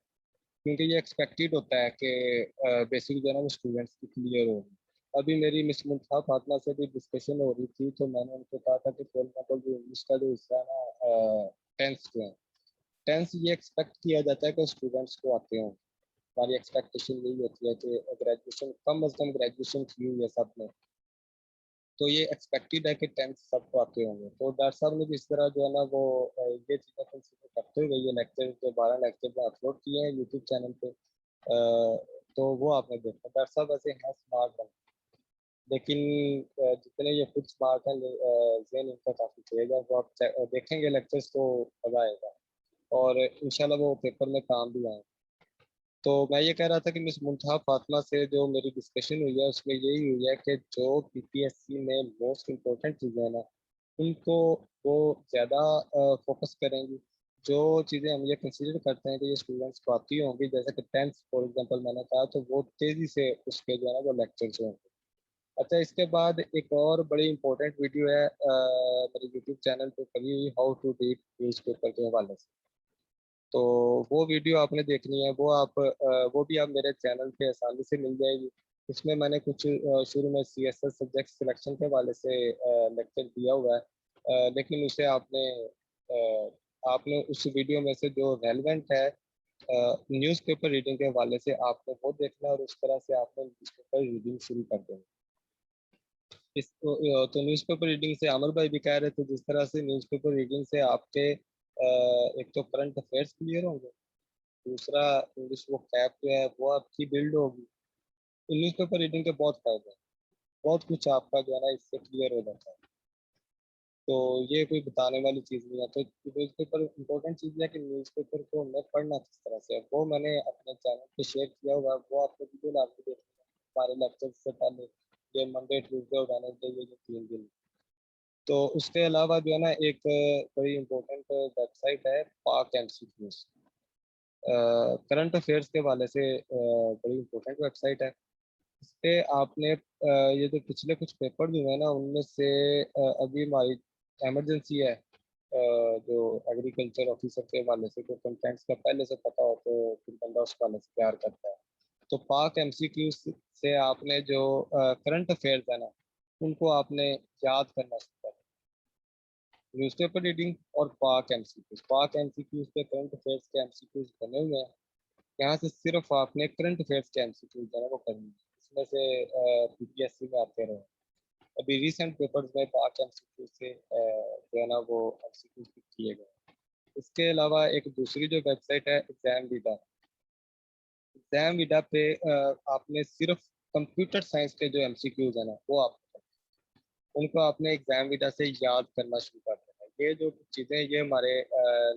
क्योंकि ये एक्सपेक्टेड होता है कि बेसिक जो है ना वो स्टूडेंट्स की क्लियर हो। अभी मेरी मिस मुंतहा फातिमा से भी डिस्कशन हो रही थी, तो मैंने उनको कहा था कि फॉर एग्जाम्पल जो इंग्लिश का जो हिस्सा है ना, टेंस जो है, टेंस ये एक्सपेक्ट किया जाता है कि स्टूडेंट्स को आते हों। हमारी एक्सपेक्टेशन यही होती है कि ग्रेजुएशन कम अज कम ग्रेजुएशन की हुई है सब में, तो ये एक्सपेक्टेड है कि टेंथ सबको आते होंगे। तो डॉक्टर साहब ने भी इस तरह जो है ना वो ये चीज़ें कंसिडर करते हुए ये लेक्चर जो 12 लेक्चर जो अपलोड किए हैं यूट्यूब चैनल पे, तो वो आपने देखा। डॉक्टर साहब ऐसे हैं स्मार्ट बन, लेकिन जितने ये खुद स्मार्ट हैं जहन इनका काफ़ी तेज है। वो आप देखेंगे लेक्चर्स तो मज़ा आएगा, और इंशाल्लाह वो पेपर में काम भी आए। तो मैं ये कह रहा था कि मिस मुंतहा फातिमा से जो मेरी डिस्कशन हुई है उसमें यही हुई है कि जो PPSC में मोस्ट इम्पोर्टेंट चीज़ें हैं ना उनको वो ज़्यादा फोकस करेंगी। जो चीज़ें हम ये कंसिडर करते हैं कि ये स्टूडेंट्स को आती होंगी, जैसे कि टेंथ फॉर एग्जांपल मैंने कहा, तो वो तेज़ी से उसके जो है ना वो लेक्चर्स होंगे। अच्छा, इसके बाद एक और बड़ी इंपॉर्टेंट वीडियो है मेरे यूट्यूब चैनल पे कभी हुई, how to read newspaper के हवाले से। तो वो वीडियो आपने देखनी है, वो आप वो भी आप मेरे चैनल पे आसानी से मिल जाएगी। उसमें मैंने कुछ शुरू में CSS सब्जेक्ट सिलेक्शन के हवाले से लेक्चर दिया हुआ है, लेकिन उसे आपने उस वीडियो में से जो रेलेवेंट है न्यूज़पेपर रीडिंग के हवाले से आपने वो देखना है, और उस तरह से आपने न्यूज़पेपर रीडिंग शुरू कर देनी। तो न्यूज़पेपर रीडिंग से अमर भाई भी कह रहे थे, जिस तरह से न्यूज़पेपर रीडिंग से आपके एक तो करंट अफेयर्स क्लियर होंगे, दूसरा इंग्लिश वो कैप जो है वो आपकी बिल्ड होगी। न्यूज़पेपर रीडिंग के बहुत फायदे हैं, बहुत कुछ आपका जो है ना इससे क्लियर हो जाता है। तो ये कोई बताने वाली चीज़ नहीं है। तो न्यूज़पेपर इंपॉर्टेंट चीज़ है कि न्यूज़पेपर को हमें पढ़ना किस तरह से है, वो मैंने अपने चैनल पे शेयर किया हुआ है, वो आपको वीडियो आपको देखना है हमारे लेक्चर से पहले, ये मंडे ट्यूजडे और वेडनेसडे ये जो 3 दिन। तो उसके अलावा जो है ना एक बड़ी इंपॉर्टेंट वेबसाइट है पाक MCQs, करंट अफेयर्स के हवाले से बड़ी इंपॉर्टेंट वेबसाइट है। इस पे आपने ये जो पिछले कुछ पेपर जो है ना उनमें से अभी हमारी इमरजेंसी है, जो एग्रीकल्चर ऑफिसर के हवाले से कोई कंटेंट्स का पहले से पता हो तो फिर बंदा उस हवाले से तैयार करता है। तो पाक MCQ से आपने जो करंट अफेयर्स है ना उनको आपने याद करना सीखा। न्यूज़पेपर रीडिंग और पाक MCQs पे करंट अफेयर्स के MCQs बने हुए हैं। यहाँ से सिर्फ आपने करंट अफेयर्स के MCQs जो है वो करनी है, इसमें से PPSC में आते रहे। अभी रिसेंट पेपर्स में पाक MCQ से जो है ना वो MCQs किए गए। इसके अलावा एक दूसरी जो वेबसाइट है एग्जाम विदा पे आपने सिर्फ कंप्यूटर साइंस के जो MCQs है ना वो आप उनको आपने एग्जाम विदा से याद करना शुरू कर देना है। ये जो चीज़ें ये हमारे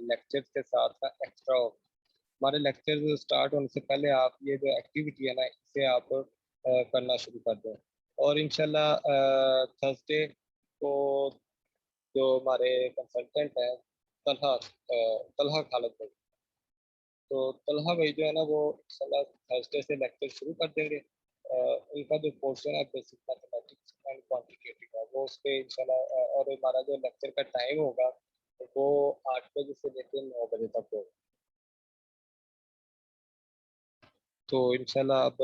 लेक्चर्स के साथ एक्स्ट्रा हो, हमारे लेक्चर स्टार्ट होने से पहले आप ये जो एक्टिविटी है ना इसे आप करना शुरू कर दें। और इंशाल्लाह थर्सडे को जो हमारे कंसल्टेंट हैं तलहा खालिद भाई, तो तलहा भाई जो है ना वो इंशाल्लाह थर्सडे से लेक्चर शुरू कर देंगे। उनका जो पोर्शन है बेसिक मैथमेटिक्स एंड क्वांटिटेटिव का वो उस पर इंशाल्लाह, और हमारा जो लेक्चर का टाइम होगा वो 8 बजे से लेकर 9 बजे तक होगा। तो इंशाल्लाह अब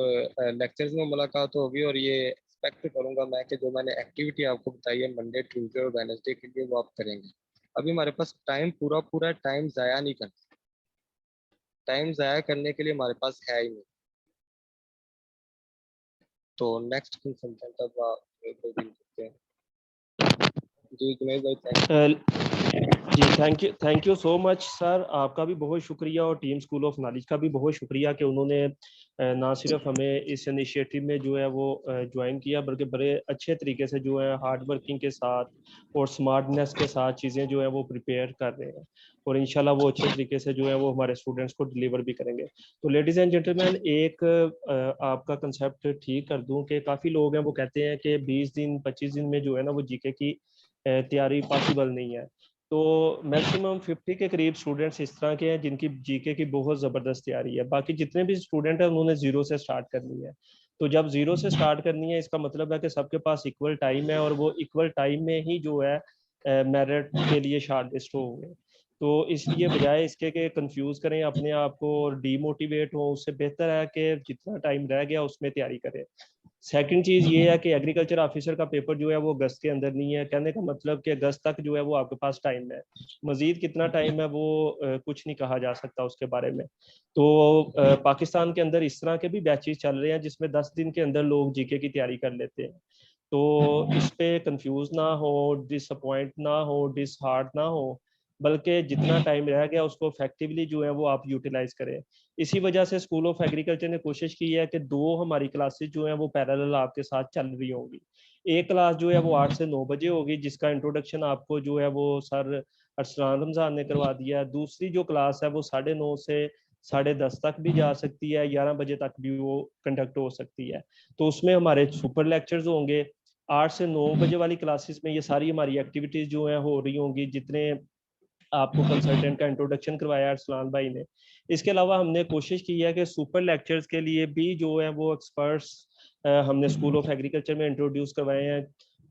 लेक्चर्स में मुलाकात होगी, और ये एक्सपेक्ट करूंगा मैं कि जो मैंने एक्टिविटी आपको बताई है मंडे ट्यूसडे और वेडनेसडे के लिए वो आप करेंगे। अभी हमारे पास टाइम पूरा पूरा टाइम ज़ाया नहीं करना, टाइम ज़ाया करने के लिए हमारे पास है ही नहीं। तो नेक्स्ट कंसल्टेंट अब आप कोई दिन करते हैं। जी जुनैद भाई, थैंक यू। जी, thank you so much sir. आपका भी बहुत शुक्रिया और टीम स्कूल ऑफ नॉलेज का भी बहुत शुक्रिया कि उन्होंने ना सिर्फ हमें इस इनिशिएटिव में जो है वो ज्वाइन किया, बल्कि बड़े अच्छे तरीके से जो है हार्ड वर्किंग के साथ और स्मार्टनेस के साथ चीज़ें जो है वो प्रिपेयर कर रहे हैं, और इंशाल्लाह वो अच्छे तरीके से जो है वो हमारे स्टूडेंट्स को डिलीवर भी करेंगे। तो लेडीज़ एंड जेंटलमैन, एक आपका कंसेप्ट ठीक कर दूं कि काफ़ी लोग हैं वो कहते हैं कि 20 दिन 25 दिन में जो है ना वो जीके की तैयारी पॉसिबल नहीं है। तो मैक्सिमम 50 के करीब स्टूडेंट्स इस तरह के हैं जिनकी जीके की बहुत ज़बरदस्त तैयारी है। बाकी जितने भी स्टूडेंट हैं उन्होंने ज़ीरो से स्टार्ट करनी है। तो जब ज़ीरो से स्टार्ट करनी है, इसका मतलब है कि सबके पास इक्वल टाइम है और वो इक्वल टाइम में ही जो है मेरिट के लिए शॉर्ट लिस्ट होंगे। तो इसलिए बजाय इसके कि कंफ्यूज करें अपने आप को और डीमोटिवेट हो, उससे बेहतर है कि जितना टाइम रह गया उसमें तैयारी करें। सेकंड चीज ये है कि एग्रीकल्चर ऑफिसर का पेपर जो है वो अगस्त के अंदर नहीं है। कहने का मतलब कि अगस्त तक जो है वो आपके पास टाइम है। मजीद कितना टाइम है वो कुछ नहीं कहा जा सकता उसके बारे में। तो पाकिस्तान के अंदर इस तरह के भी बैचेस चल रहे हैं जिसमें 10 दिन के अंदर लोग जीके की तैयारी कर लेते हैं। तो इस पे कंफ्यूज ना हो, डिसअपॉइंट ना हो, डिसहार्ट ना हो, बल्कि जितना टाइम रह गया उसको इफेक्टिवली जो है वो आप यूटिलाइज करें। इसी वजह से स्कूल ऑफ एग्रीकल्चर ने कोशिश की है कि 2 हमारी क्लासेस जो हैं वो पैरेलल आपके साथ चल रही होंगी। एक क्लास जो है वो 8 से 9 बजे होगी, जिसका इंट्रोडक्शन आपको जो है वो सर अरसलान रमजान ने करवा दिया। दूसरी जो क्लास है वो 9:30 से 10:30 तक भी जा सकती है, 11 बजे तक भी वो कंडक्ट हो सकती है। तो उसमें हमारे सुपर लेक्चर्स होंगे। 8 से 9 बजे वाली क्लासेस में ये सारी हमारी एक्टिविटीज जो है हो रही होंगी, जितने आपको कंसल्टेंट का इंट्रोडक्शन करवाया अरसलान भाई ने। इसके अलावा हमने कोशिश की है कि सुपर लेक्चर्स के लिए भी जो है वो एक्सपर्ट्स हमने स्कूल ऑफ एग्रीकल्चर में इंट्रोड्यूस करवाए हैं।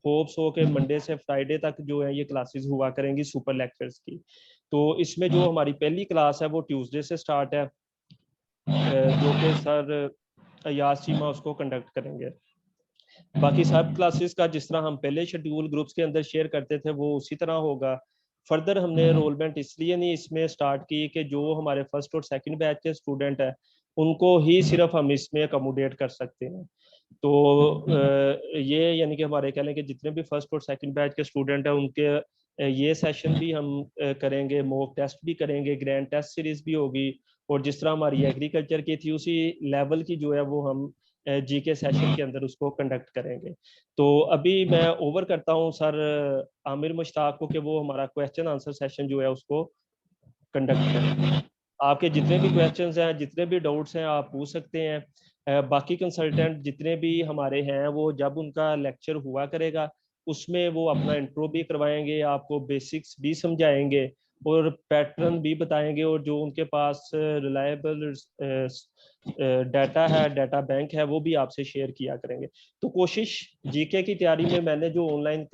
होप्स हो कि मंडे से फ्राइडे तक जो है ये क्लासेस हुआ करेंगी सुपर लेक्चर्स की। तो इसमें जो हमारी पहली क्लास है वो ट्यूसडे से स्टार्ट है, जो कि सर अयाज चीमा उसको कंडक्ट करेंगे। बाकी सब क्लासेस का जिस तरह हम पहले शेड्यूल ग्रुप्स के अंदर शेयर करते थे वो उसी तरह होगा। फर्दर हमने एनरोलमेंट इसलिए नहीं इसमें स्टार्ट की कि जो हमारे फर्स्ट और सेकंड बैच के स्टूडेंट हैं उनको ही सिर्फ हम इसमें अकोमोडेट कर सकते हैं। तो ये यानी कि हमारे कह लें कि जितने भी फर्स्ट और सेकंड बैच के स्टूडेंट हैं उनके ये सेशन भी हम करेंगे, मॉक टेस्ट भी करेंगे, ग्रैंड टेस्ट सीरीज भी होगी, और जिस तरह हमारी एग्रीकल्चर की थी उसी लेवल की जो है वो हम जीके सेशन के अंदर उसको कंडक्ट करेंगे। तो अभी मैं ओवर करता हूँ सर आमिर मुश्ताक को कि वो हमारा क्वेश्चन आंसर सेशन जो है उसको कंडक्ट करें। आपके जितने भी क्वेश्चंस हैं, जितने भी डाउट्स हैं, आप पूछ सकते हैं। बाकी कंसल्टेंट जितने भी हमारे हैं वो जब उनका लेक्चर हुआ करेगा उसमें वो अपना इंट्रो भी करवाएंगे, आपको बेसिक्स भी समझाएंगे और पैटर्न भी बताएंगे, और जो उनके पास रिलायबल डाटा है, डाटा बैंक है, वो भी आपसे शेयर किया करेंगे। तो कोशिश जीके की तैयारी में मैंने जो ऑनलाइन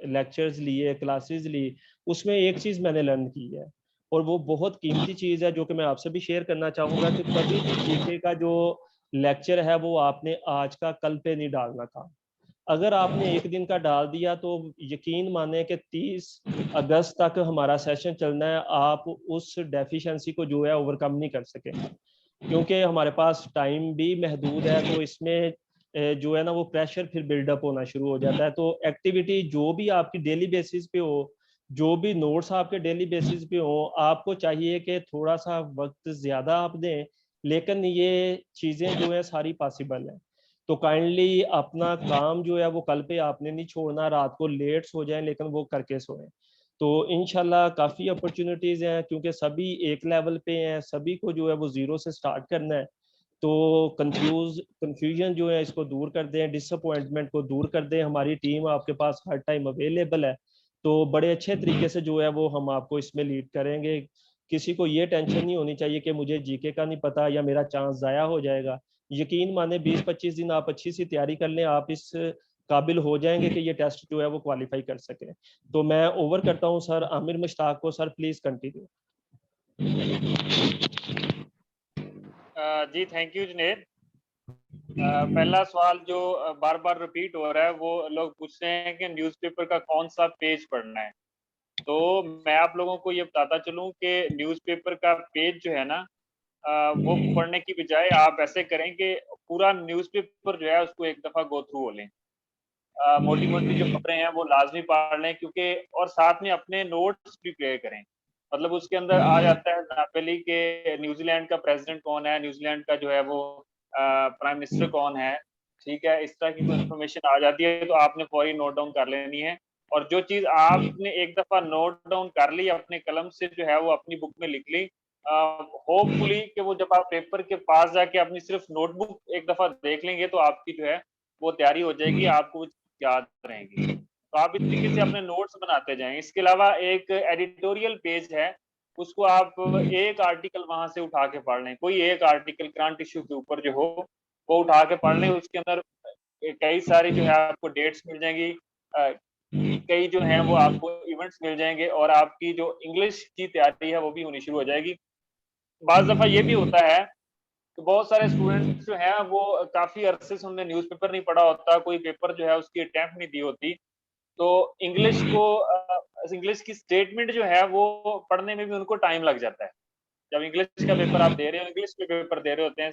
लेक्चर्स लिए, क्लासेस ली, उसमें एक चीज़ मैंने लर्न की है और वो बहुत कीमती चीज़ है जो कि मैं आपसे भी शेयर करना चाहूँगा कि कभी भी जीके का जो लेक्चर है वो आपने आज का कल पे नहीं डालना था। अगर आपने एक दिन का डाल दिया तो यकीन माने कि 30 अगस्त तक हमारा सेशन चलना है, आप उस डेफिशिएंसी को जो है ओवरकम नहीं कर सकेंगे, क्योंकि हमारे पास टाइम भी महदूद है। तो इसमें जो है ना वो प्रेशर फिर बिल्डअप होना शुरू हो जाता है। तो एक्टिविटी जो भी आपकी डेली बेसिस पे हो, जो भी नोट्स आपके डेली बेसिस पे हो, आपको चाहिए कि थोड़ा सा वक्त ज्यादा आप दें, लेकिन ये चीजें जो है सारी पॉसिबल है। तो काइंडली अपना काम जो है वो कल पे आपने नहीं छोड़ना, रात को लेट सो जाए लेकिन वो करके सोएं। तो इनशाला काफ़ी अपॉर्चुनिटीज़ हैं, क्योंकि सभी एक लेवल पे हैं, सभी को जो है वो ज़ीरो से स्टार्ट करना है। तो कंफ्यूजन जो है इसको दूर कर दें, डिसअपॉइंटमेंट को दूर कर दें। हमारी टीम आपके पास हर टाइम अवेलेबल है। तो बड़े अच्छे तरीके से जो है वो हम आपको इसमें लीड करेंगे। किसी को ये टेंशन नहीं होनी चाहिए कि मुझे जीके का नहीं पता या मेरा चांस ज़ाया हो जाएगा। यकीन माने 20-25 दिन आप अच्छी सी तैयारी कर लें, आप इस काबिल हो जाएंगे कि ये टेस्ट जो है वो क्वालिफाई कर सकें। तो मैं ओवर करता हूँ सर आमिर मुश्ताक को। Sir please continue. जी थैंक यू जुनेद। पहला सवाल जो बार बार रिपीट हो रहा है, वो लोग पूछ रहे हैं कि न्यूज़पेपर का कौन सा पेज पढ़ना है। तो मैं आप लोगों को ये बताता चलूं कि न्यूज़पेपर का पेज जो है ना, वो पढ़ने की बजाय आप ऐसे करें कि पूरा न्यूज़पेपर जो है उसको एक दफ़ा गो थ्रू हो लें। मोटी मोटी जो खबरें हैं वो लाजमी पढ़ लें, क्योंकि और साथ में अपने नोट्स प्रिपेयर करें। मतलब उसके अंदर आ जाता है नापेली के न्यूजीलैंड का प्रेसिडेंट कौन है, न्यूजीलैंड का जो है वो प्राइम मिनिस्टर कौन है, ठीक है, इस तरह की कोई इन्फॉर्मेशन आ जाती है तो आपने फौरी नोट डाउन कर लेनी है। और जो चीज आपने एक दफा नोट डाउन कर ली अपने कलम से, जो है वो अपनी बुक में लिख ली, होपफुली कि वो जब आप पेपर के पास जाके अपनी सिर्फ नोटबुक एक दफा देख लेंगे तो आपकी जो है वो तैयारी हो जाएगी, आपको वो याद रहेंगी। तो आप इस तरीके से अपने नोट्स बनाते जाएं। इसके अलावा एक एडिटोरियल पेज है, उसको आप एक आर्टिकल वहां से उठा के पढ़ लें, कोई एक आर्टिकल करंट इश्यू के ऊपर जो हो वो उठा के पढ़ लें। उसके अंदर कई सारी जो है आपको डेट्स मिल जाएंगी, कई जो है वो आपको इवेंट्स मिल जाएंगे, और आपकी जो इंग्लिश की तैयारी है वो भी होनी शुरू हो जाएगी। बाज दफा ये भी होता है तो बहुत सारे स्टूडेंट्स जो हैं वो काफी अरसे से उन्होंने न्यूज़पेपर नहीं पढ़ा होता, कोई पेपर जो है उसकी अटेम्प्ट नहीं दी होती, तो इंग्लिश की स्टेटमेंट जो है वो पढ़ने में भी उनको टाइम लग जाता है। जब इंग्लिश का पेपर आप दे रहे हो, इंग्लिश में पेपर दे रहे होते हैं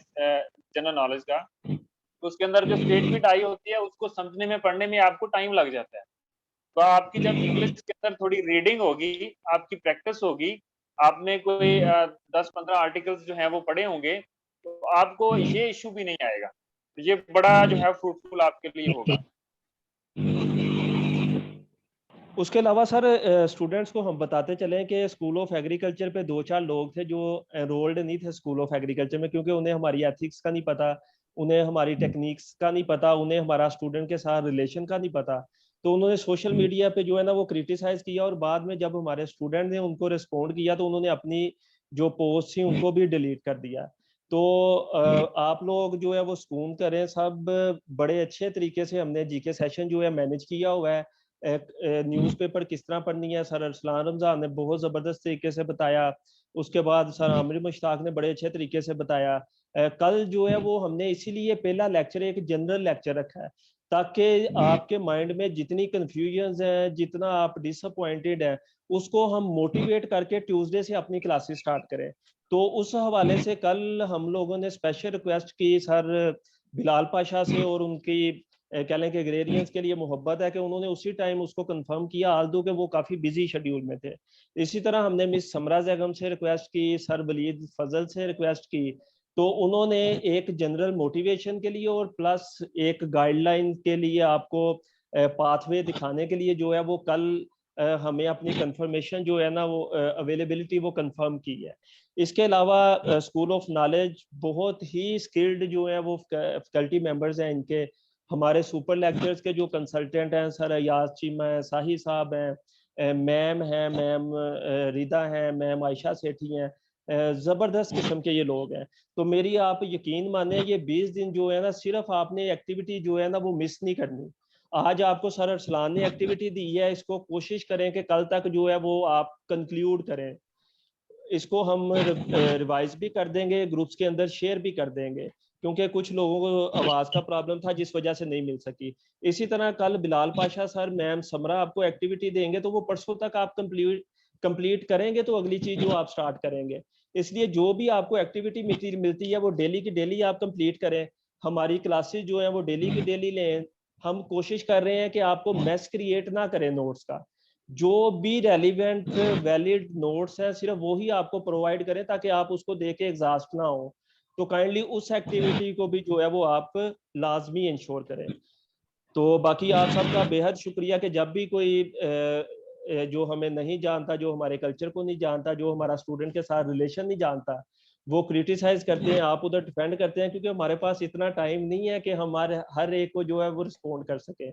जनरल नॉलेज का, तो उसके अंदर जो स्टेटमेंट आई होती है उसको समझने में, पढ़ने में आपको टाइम लग जाता है। तो आपकी जब इंग्लिश के अंदर थोड़ी रीडिंग होगी, आपकी प्रैक्टिस होगी, आपने कोई 10-15 आर्टिकल्स जो हैं वो पढ़े होंगे, तो आपको ये इश्यू भी नहीं आएगा। तो ये बड़ा जो है फ्रूटफुल आपके लिए होगा। उसके अलावा सर स्टूडेंट्स को हम बताते चलें कि स्कूल ऑफ एग्रीकल्चर पे 2-4 लोग थे जो एनरोल्ड नहीं थे स्कूल ऑफ एग्रीकल्चर में, क्योंकि उन्हें हमारी एथिक्स का नहीं पता, उन्हें हमारी टेक्निक्स का नहीं पता, उन्हें हमारा स्टूडेंट के साथ रिलेशन का नहीं पता। तो उन्होंने सोशल मीडिया पे जो है ना वो क्रिटिसाइज किया, और बाद में जब हमारे स्टूडेंट ने उनको रिस्पॉन्ड किया तो उन्होंने अपनी जो पोस्ट थी उनको भी डिलीट कर दिया। तो आप लोग जो है वो सुकून करें, सब बड़े अच्छे तरीके से हमने जीके सेशन जो है मैनेज किया हुआ है। न्यूज़पेपर किस तरह पढ़नी है सर अरसलान रमजान ने बहुत ज़बरदस्त तरीके से बताया। उसके बाद सर आमिर मुश्ताक ने बड़े अच्छे तरीके से बताया। कल जो है वो हमने इसीलिए पहला लेक्चर एक जनरल लेक्चर रखा है, ताकि आपके माइंड में जितनी कन्फ्यूजन है, जितना आप डिसअपॉइंटेड है, उसको हम मोटिवेट करके ट्यूसडे से अपनी क्लासेस स्टार्ट करें। तो उस हवाले से कल हम लोगों ने स्पेशल रिक्वेस्ट की सर बिलाल पाशा से, और उनकी कह लें कि एग्रेरियंस के लिए मोहब्बत है कि उन्होंने उसी टाइम उसको कंफर्म किया, आल्दो के वो काफ़ी बिजी शेड्यूल में थे। इसी तरह हमने मिस समरा जैगम से रिक्वेस्ट की, सर वलीद फजल से रिक्वेस्ट की, तो उन्होंने एक जनरल मोटिवेशन के लिए और प्लस एक गाइडलाइन के लिए आपको पाथवे दिखाने के लिए जो है वो कल हमें अपनी कंफर्मेशन जो है ना वो अवेलेबिलिटी वो कंफर्म की है। इसके अलावा स्कूल ऑफ नॉलेज बहुत ही स्किल्ड जो है वो फैकल्टी मेंबर्स हैं इनके, हमारे सुपर लेक्चर्स के जो कंसल्टेंट हैं सर अयाज चीमा है, साही साहब हैं, मैम हैं, मैम रिदा हैं, मैम आयशा सेठी हैं, ज़बरदस्त किस्म के ये लोग हैं। तो मेरी आप यकीन माने ये 20 दिन जो है ना सिर्फ आपने एक्टिविटी जो है ना वो मिस नहीं करनी। आज आपको सर अरसलान ने एक्टिविटी दी है, इसको कोशिश करें कि कल तक जो है वो आप कंक्लूड करें। इसको हम रिवाइज भी कर देंगे, ग्रुप्स के अंदर शेयर भी कर देंगे, क्योंकि कुछ लोगों को आवाज़ का प्रॉब्लम था जिस वजह से नहीं मिल सकी। इसी तरह कल बिलाल पाशा सर, मैम समरा आपको एक्टिविटी देंगे, तो वो परसों तक आप कंप्लीट करेंगे तो अगली चीज़ जो आप स्टार्ट करेंगे। इसलिए जो भी आपको एक्टिविटी मिलती है वो डेली की डेली आप कंप्लीट करें। हमारी क्लासेस जो है वो डेली की डेली लें। हम कोशिश कर रहे हैं कि आपको मैस क्रिएट ना करें नोट्स का, जो भी रेलिवेंट वैलिड नोट्स हैं सिर्फ वो ही आपको प्रोवाइड करें, ताकि आप उसको देके एग्जॉस्ट ना हो। तो काइंडली उस एक्टिविटी को भी जो है वो आप लाजमी इंश्योर करें। तो बाकी आप सबका बेहद शुक्रिया कि जब भी कोई जो हमें नहीं जानता, जो हमारे कल्चर को नहीं जानता, जो हमारा स्टूडेंट के साथ रिलेशन नहीं जानता, वो क्रिटिसाइज करते हैं, आप उधर डिफेंड करते हैं, क्योंकि हमारे पास इतना टाइम नहीं है कि हमारे हर एक को जो है वो रिस्पॉन्ड कर सके।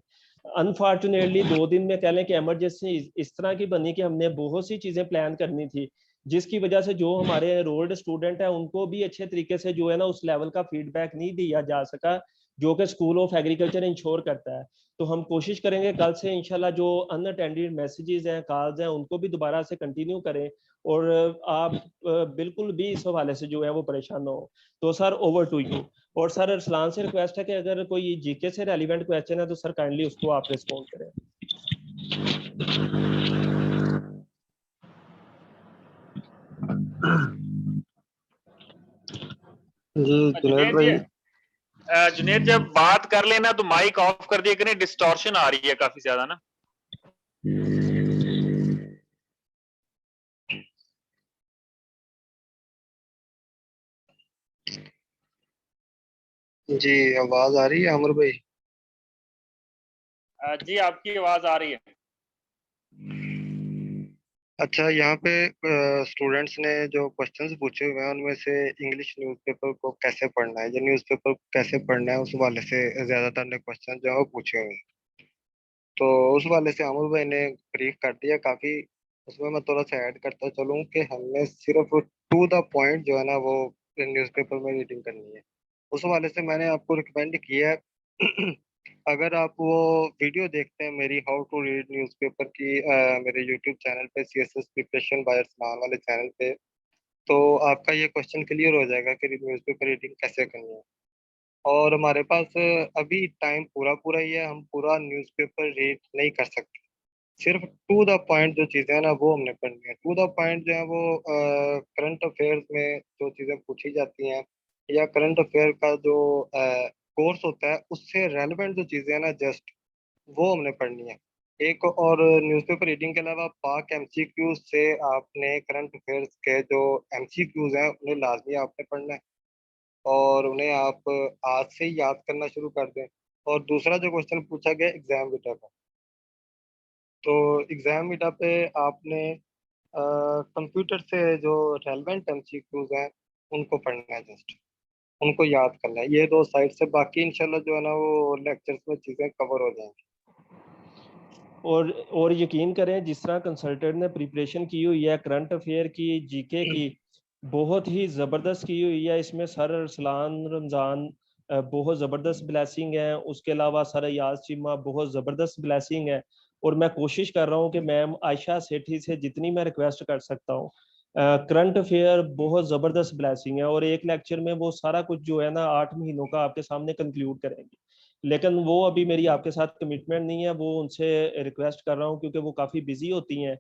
अनफॉर्चुनेटली 2 दिन में कह लें कि इमरजेंसी इस तरह की बनी कि हमने बहुत सी चीज़ें प्लान करनी थी, जिसकी वजह से जो हमारे एनरोल्ड स्टूडेंट है उनको भी अच्छे तरीके से जो है ना उस लेवल का फीडबैक नहीं दिया जा सका जो कि स्कूल ऑफ एग्रीकल्चर इंश्योर करता है। तो हम कोशिश करेंगे कल से इंशाल्लाह जो अनअटेंडेड मैसेजेस हैं, कॉल्स हैं, उनको भी दोबारा से कंटिन्यू करें, और आप बिल्कुल भी इस हवाले से जो है वो परेशान ना हो। तो सर ओवर टू यू। और सर अरसलान से रिक्वेस्ट है कि अगर कोई जीके से रेलिवेंट क्वेश्चन है तो सर काइंडली उसको आप रिस्पॉन्ड करें। जी जुनैद जी, भाई, जुनेद जब बात कर लेना तो माइक ऑफ कर दिया करें, डिस्टॉर्शन आ रही है काफी ज्यादा ना। जी, आवाज आ रही है अमर भाई? जी आपकी आवाज आ रही है। अच्छा, यहाँ पे स्टूडेंट्स ने जो क्वेश्चंस पूछे हुए हैं उनमें से इंग्लिश न्यूज़पेपर को कैसे पढ़ना है या न्यूज़पेपर को कैसे पढ़ना है, उस वाले से ज्यादातर ने क्वेश्चन जो है वो पूछे हुए हैं। तो उस वाले से अमर भाई ने ब्रीफ कर दिया काफी। उसमें मैं थोड़ा सा ऐड करता चलूँ कि हमने सिर्फ टू द पॉइंट जो है ना वो न्यूज़पेपर में रीडिंग करनी है। उस वाले से मैंने आपको रिकमेंड किया है अगर आप वो वीडियो देखते हैं मेरी हाउ टू रीड न्यूज़पेपर की मेरे यूट्यूब चैनल पे, सीएसएस प्रिपरेशन बाय अरसलान वाले चैनल पे, तो आपका ये क्वेश्चन क्लियर हो जाएगा कि न्यूज़पेपर रीडिंग कैसे करनी है। और हमारे पास अभी टाइम पूरा पूरा ही है, हम पूरा न्यूज़पेपर रीड नहीं कर सकते। सिर्फ टू द पॉइंट जो चीज़ें हैं ना वो हमने पढ़नी है। टू द पॉइंट जो है वो करंट अफेयर्स में जो चीज़ें पूछी जाती हैं या करंट अफेयर का जो कोर्स होता है उससे रेलेवेंट जो चीज़ें हैं ना जस्ट वो हमने पढ़नी है। एक और न्यूज़पेपर रीडिंग के अलावा पाक एमसीक्यूज से आपने करंट अफेयर्स के जो एमसीक्यूज हैं उन्हें लाजमी आपने पढ़ना है और उन्हें आप आज से ही याद करना शुरू कर दें। और दूसरा जो क्वेश्चन पूछा गया एग्जाम विटा का, तो एग्जाम विटा पे आपने कंप्यूटर से जो रेलेवेंट एमसीक्यूज हैं उनको पढ़ना है, जस्ट उनको याद करना है। ये दो साइड से बाकी इंशाल्लाह जो है ना वो लेक्चर्स में चीज़ें कवर हो जाएंगी। और यकीन करें जिस तरह कंसल्टेंट ने प्रिपरेशन की हुई है करंट अफेयर की, जीके की, बहुत ही ज़बरदस्त की हुई है। इसमें सर अरसलान रमज़ान बहुत ज़बरदस्त ब्लेसिंग है, उसके अलावा सर याज चीमा बहुत ज़बरदस्त ब्लेसिंग है। और मैं कोशिश कर रहा हूँ कि मैम आयशा सेठी से जितनी मैं रिक्वेस्ट कर सकता हूँ, करंट अफेयर बहुत ज़बरदस्त ब्लेसिंग है और एक लेक्चर में वो सारा कुछ जो है ना 8 महीनों का आपके सामने कंक्लूड करेंगे। लेकिन वो अभी मेरी आपके साथ कमिटमेंट नहीं है, वो उनसे रिक्वेस्ट कर रहा हूँ क्योंकि वो काफ़ी बिजी होती हैं।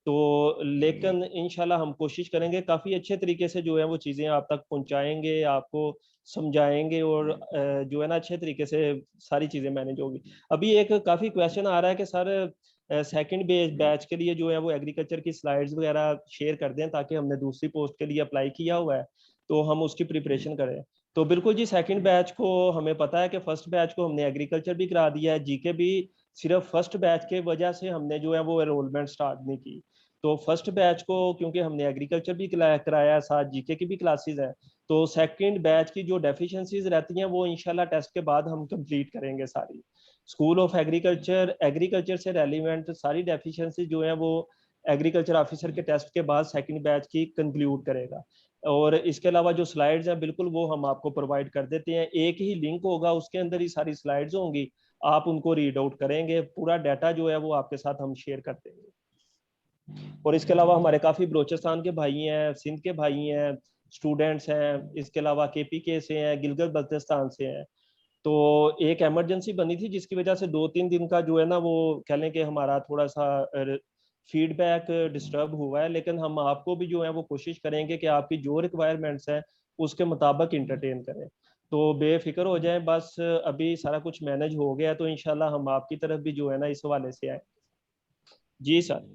तो लेकिन इंशाल्लाह हम कोशिश करेंगे काफ़ी अच्छे तरीके से जो है वो चीज़ें आप तक पहुंचाएंगे, आपको समझाएंगे और जो है ना अच्छे तरीके से सारी चीज़ें मैनेज होगी। अभी एक काफ़ी क्वेश्चन आ रहा है कि सर सेकंड बैच के लिए जो है वो एग्रीकल्चर की स्लाइड्स वगैरह शेयर कर दें ताकि हमने दूसरी पोस्ट के लिए अप्लाई किया हुआ है तो हम उसकी प्रिपरेशन करें। तो बिल्कुल जी, सेकंड बैच को हमें पता है कि फर्स्ट बैच को हमने एग्रीकल्चर भी करा दिया है, जीके भी सिर्फ फर्स्ट बैच के वजह से हमने जो है वो एनरोलमेंट स्टार्ट नहीं की। तो फर्स्ट बैच को क्योंकि हमने एग्रीकल्चर भी कराया है, साथ जीके की भी क्लासेस हैं, तो सेकंड बैच की जो डेफिशिएंसीज रहती हैं वो इंशाल्लाह टेस्ट के बाद हम कंप्लीट करेंगे सारी। स्कूल ऑफ एग्रीकल्चर से रेलिवेंट सारी डेफिशिएंसी जो है वो एग्रीकल्चर ऑफिसर के टेस्ट के बाद सेकंड बैच की कंक्लूड करेगा। और इसके अलावा जो स्लाइड्स हैं बिल्कुल वो हम आपको प्रोवाइड कर देते हैं, एक ही लिंक होगा उसके अंदर ही सारी स्लाइड्स होंगी, आप उनको रीड आउट करेंगे, पूरा डाटा जो है वो आपके साथ हम शेयर कर देंगे। और इसके अलावा हमारे काफ़ी बलोचिस्तान के भाई हैं, सिंध के भाई हैं, स्टूडेंट्स हैं, इसके अलावा केपीके से हैं, गिलगित बल्तिस्तान से हैं। तो एक इमरजेंसी बनी थी जिसकी वजह से 2-3 दिन का जो है ना वो कह लें कि हमारा थोड़ा सा फीडबैक डिस्टर्ब हुआ है, लेकिन हम आपको भी जो है वो कोशिश करेंगे कि आपकी जो रिक्वायरमेंट्स हैं उसके मुताबिक इंटरटेन करें। तो बेफिक्र हो जाएं, बस अभी सारा कुछ मैनेज हो गया तो इंशाल्लाह हम आपकी तरफ भी जो है ना इस हवाले से आए। जी सर।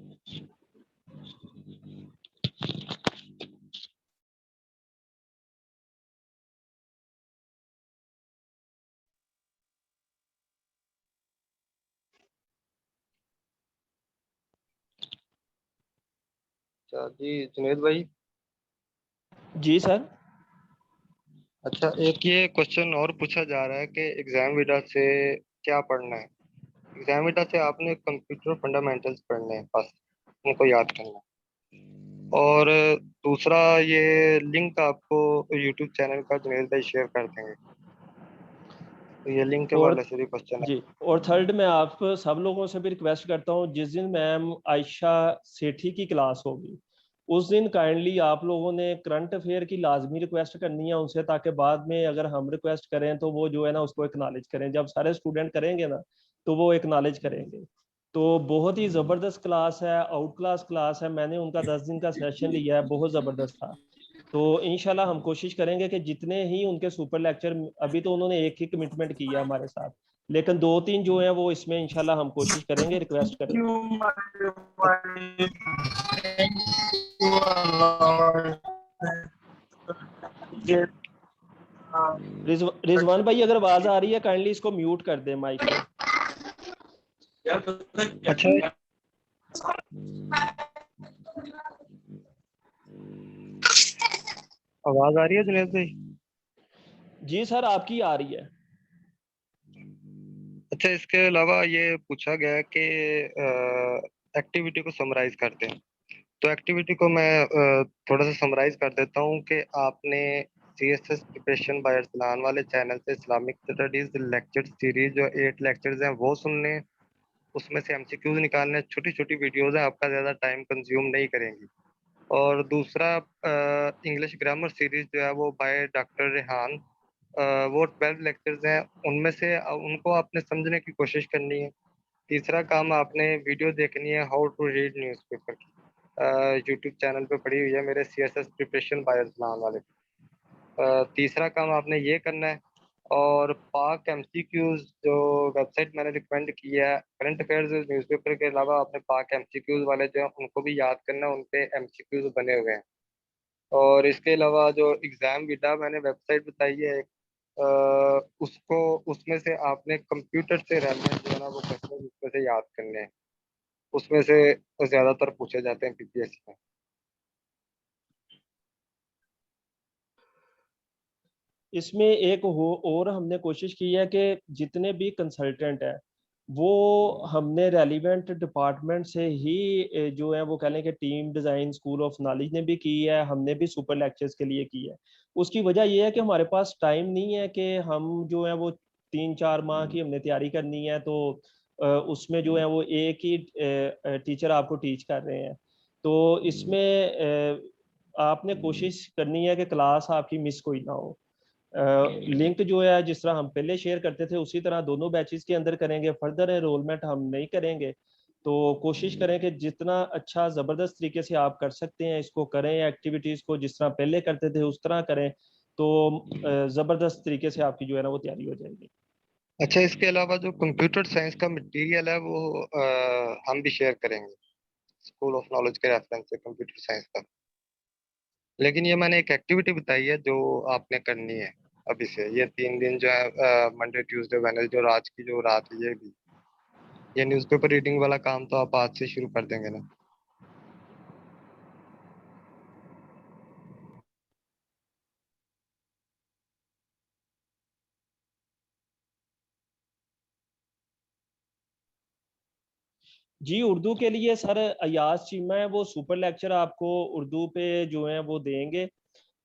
अच्छा जी जुनेद भाई। जी सर। अच्छा, एक ये क्वेश्चन और पूछा जा रहा है कि एग्जाम विडा से क्या पढ़ना है। एग्जाम विडा से आपने कंप्यूटर फंडामेंटल्स पढ़ने हैं बस, उनको याद करना है। और दूसरा ये लिंक आपको यूट्यूब चैनल का जुनेद भाई शेयर कर देंगे, तो ये लिंक के और वाले से भी क्वेश्चन है। जी, और थर्ड मैं आप सब लोगों से भी रिक्वेस्ट करता हूँ, जिस दिन मैम आयशा सेठी की क्लास होगी उस दिन काइंडली आप लोगों ने करंट अफेयर की लाजमी रिक्वेस्ट करनी है उनसे, ताकि बाद में अगर हम रिक्वेस्ट करें तो वो जो है ना उसको एक्नॉलेज करें। जब सारे स्टूडेंट करेंगे ना तो वो एक्नॉलेज करेंगे। तो बहुत ही ज़बरदस्त क्लास है, आउट क्लास क्लास है, मैंने उनका 10 दिन का सेशन लिया है, बहुत ज़बरदस्त था। तो इंशाल्लाह हम कोशिश करेंगे कि जितने ही उनके सुपर लेक्चर, अभी तो उन्होंने एक ही कमिटमेंट किया हमारे साथ, लेकिन 2-3 जो है वो इसमें इंशाल्लाह हम कोशिश करेंगे, रिक्वेस्ट करेंगे। रिजवान भाई अगर आवाज आ रही है काइंडली इसको म्यूट कर दे माइक को। अच्छा, आवाज आ रही है जुनैद भाई? जी सर आपकी आ रही है। अच्छा, इसके अलावा ये पूछा गया है कि एक्टिविटी को समराइज करते हैं, तो एक्टिविटी को मैं थोड़ा सा समराइज कर देता हूँ कि आपने CSS प्रिपरेशन बाय अरसलान वाले चैनल से इस्लामिक स्टडीज लेक्चर सीरीज जो 8 लेक्चर्स हैं वो सुनने, उसमें से MCQs निकालने, छोटी छोटी वीडियोज हैं, आपका ज़्यादा टाइम कंज्यूम नहीं करेंगी। और दूसरा इंग्लिश ग्रामर सीरीज जो है वो बाय डॉक्टर रेहान, वो 12 लेक्चर्स हैं, उनमें से उनको आपने समझने की कोशिश करनी है। तीसरा काम आपने वीडियो देखनी है हाउ टू रीड न्यूज़पेपर की, यूट्यूब चैनल पे पड़ी हुई है मेरे CSS प्रिपरेशन बाय अरसलान वाले। तीसरा काम आपने ये करना है। और पाक MCQs जो वेबसाइट मैंने रिकमेंड किया है, करंट अफेयर्स न्यूज़पेपर के अलावा आपने पाक MCQs वाले जो है उनको भी याद करना है, उन पे MCQs बने हुए हैं। और इसके अलावा जो एग्ज़ाम विदा मैंने वेबसाइट बताई है एक, उसको, उसमें से आपने कंप्यूटर से रेलेवेंट जो है ना वो क्वेश्चन उसमें से याद करने हैं, उसमें से ज़्यादातर पूछे जाते हैं PPSC में। इसमें एक हो और हमने कोशिश की है कि जितने भी कंसल्टेंट हैं वो हमने रेलिवेंट डिपार्टमेंट से ही जो है वो कह लें कि team design school of knowledge ने भी की है, हमने भी सुपर लेक्चर्स के लिए की है। उसकी वजह ये है कि हमारे पास टाइम नहीं है कि हम जो है वो 3-4 माह की हमने तैयारी करनी है, तो उसमें जो है वो एक ही टीचर आपको टीच कर रहे हैं। तो इसमें आपने कोशिश करनी है कि क्लास आपकी मिस कोई ना हो। लिंक जो है जिस तरह हम पहले शेयर करते थे उसी तरह दोनों बैचेस के अंदर करेंगे, फर्दर एनरोलमेंट हम नहीं करेंगे। तो कोशिश करें कि जितना अच्छा ज़बरदस्त तरीके से आप कर सकते हैं इसको करें, एक्टिविटीज़ को जिस तरह पहले करते थे उस तरह करें, तो ज़बरदस्त तरीके से आपकी जो है ना वो तैयारी हो जाएगी। अच्छा, इसके अलावा जो कंप्यूटर साइंस का मटेरियल है वो हम भी शेयर करेंगे स्कूल ऑफ नॉलेज के रेफरेंस से कंप्यूटर साइंस का। लेकिन ये मैंने एक एक्टिविटी बताई है जो आपने करनी है अभी से, ये 3 दिन जो है मंडे ट्यूसडे वेडनेसडे और आज की जो रात है, ये न्यूज़पेपर रीडिंग वाला काम तो आप आज से शुरू कर देंगे ना? जी उर्दू के लिए सर अयाज चीमा है, वो सुपर लेक्चर आपको उर्दू पे जो है वो देंगे।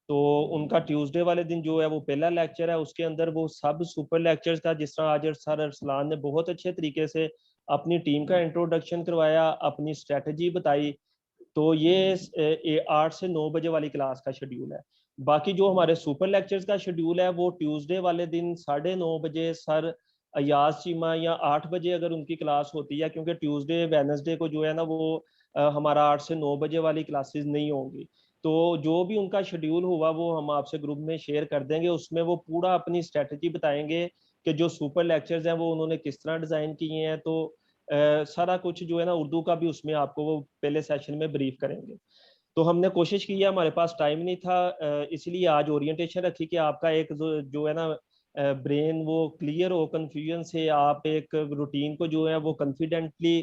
तो उनका ट्यूसडे वाले दिन जो है वो पहला लेक्चर है, उसके अंदर वो सब सुपर लेक्चर्स का, जिस तरह आज सर अरसलान ने बहुत अच्छे तरीके से अपनी टीम का इंट्रोडक्शन करवाया, अपनी स्ट्रेटजी बताई। तो ये 8 से 9 बजे वाली क्लास का शेड्यूल है। बाकी जो हमारे सुपर लेक्चर्स का शेड्यूल है वो ट्यूसडे वाले दिन 9:30 बजे सर अयाज चीमा, या 8 बजे अगर उनकी क्लास होती है, क्योंकि ट्यूसडे वेडनेसडे को जो है ना वो हमारा 8 से 9 बजे वाली क्लासेस नहीं होंगी। तो जो भी उनका शेड्यूल हुआ वो हम आपसे ग्रुप में शेयर कर देंगे, उसमें वो पूरा अपनी स्ट्रेटजी बताएंगे कि जो सुपर लेक्चर्स हैं वो उन्होंने किस तरह डिज़ाइन किए हैं। तो सारा कुछ जो है ना उर्दू का भी उसमें आपको वो पहले सेशन में ब्रीफ करेंगे। तो हमने कोशिश की है, हमारे पास टाइम नहीं था, इसलिए आज ओरिएंटेशन रखी कि आपका एक जो है ना ब्रेन वो क्लियर हो, कन्फ्यूजन से आप एक रूटीन को जो है वो कॉन्फिडेंटली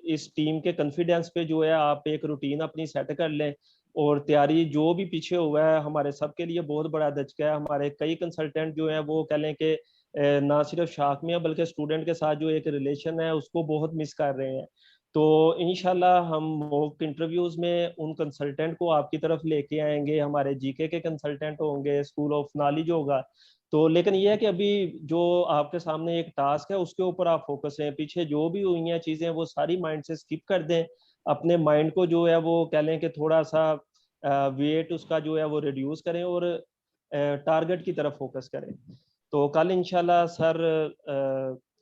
इस टीम के कॉन्फिडेंस पे जो है आप एक रूटीन अपनी सेट कर लें। और तैयारी जो भी पीछे हुआ है हमारे सबके लिए बहुत बड़ा धचका है। हमारे कई कंसल्टेंट जो हैं वो कह लें कि ना सिर्फ शाख में बल्कि स्टूडेंट के साथ जो एक रिलेशन है उसको बहुत मिस कर रहे हैं। तो इंशाल्लाह हम मॉक इंटरव्यूज में उन कंसल्टेंट को आपकी तरफ लेके आएंगे, हमारे जीके के कंसल्टेंट होंगे, स्कूल ऑफ नॉलेज होगा। तो लेकिन ये है कि अभी जो आपके सामने एक टास्क है उसके ऊपर आप फोकस हैं, पीछे जो भी हुई हैं चीज़ें वो सारी माइंड से स्किप कर दें। अपने माइंड को जो है वो कह लें कि थोड़ा सा वेट उसका जो है वो रिड्यूस करें और टारगेट की तरफ फोकस करें। तो कल इंशाल्लाह सर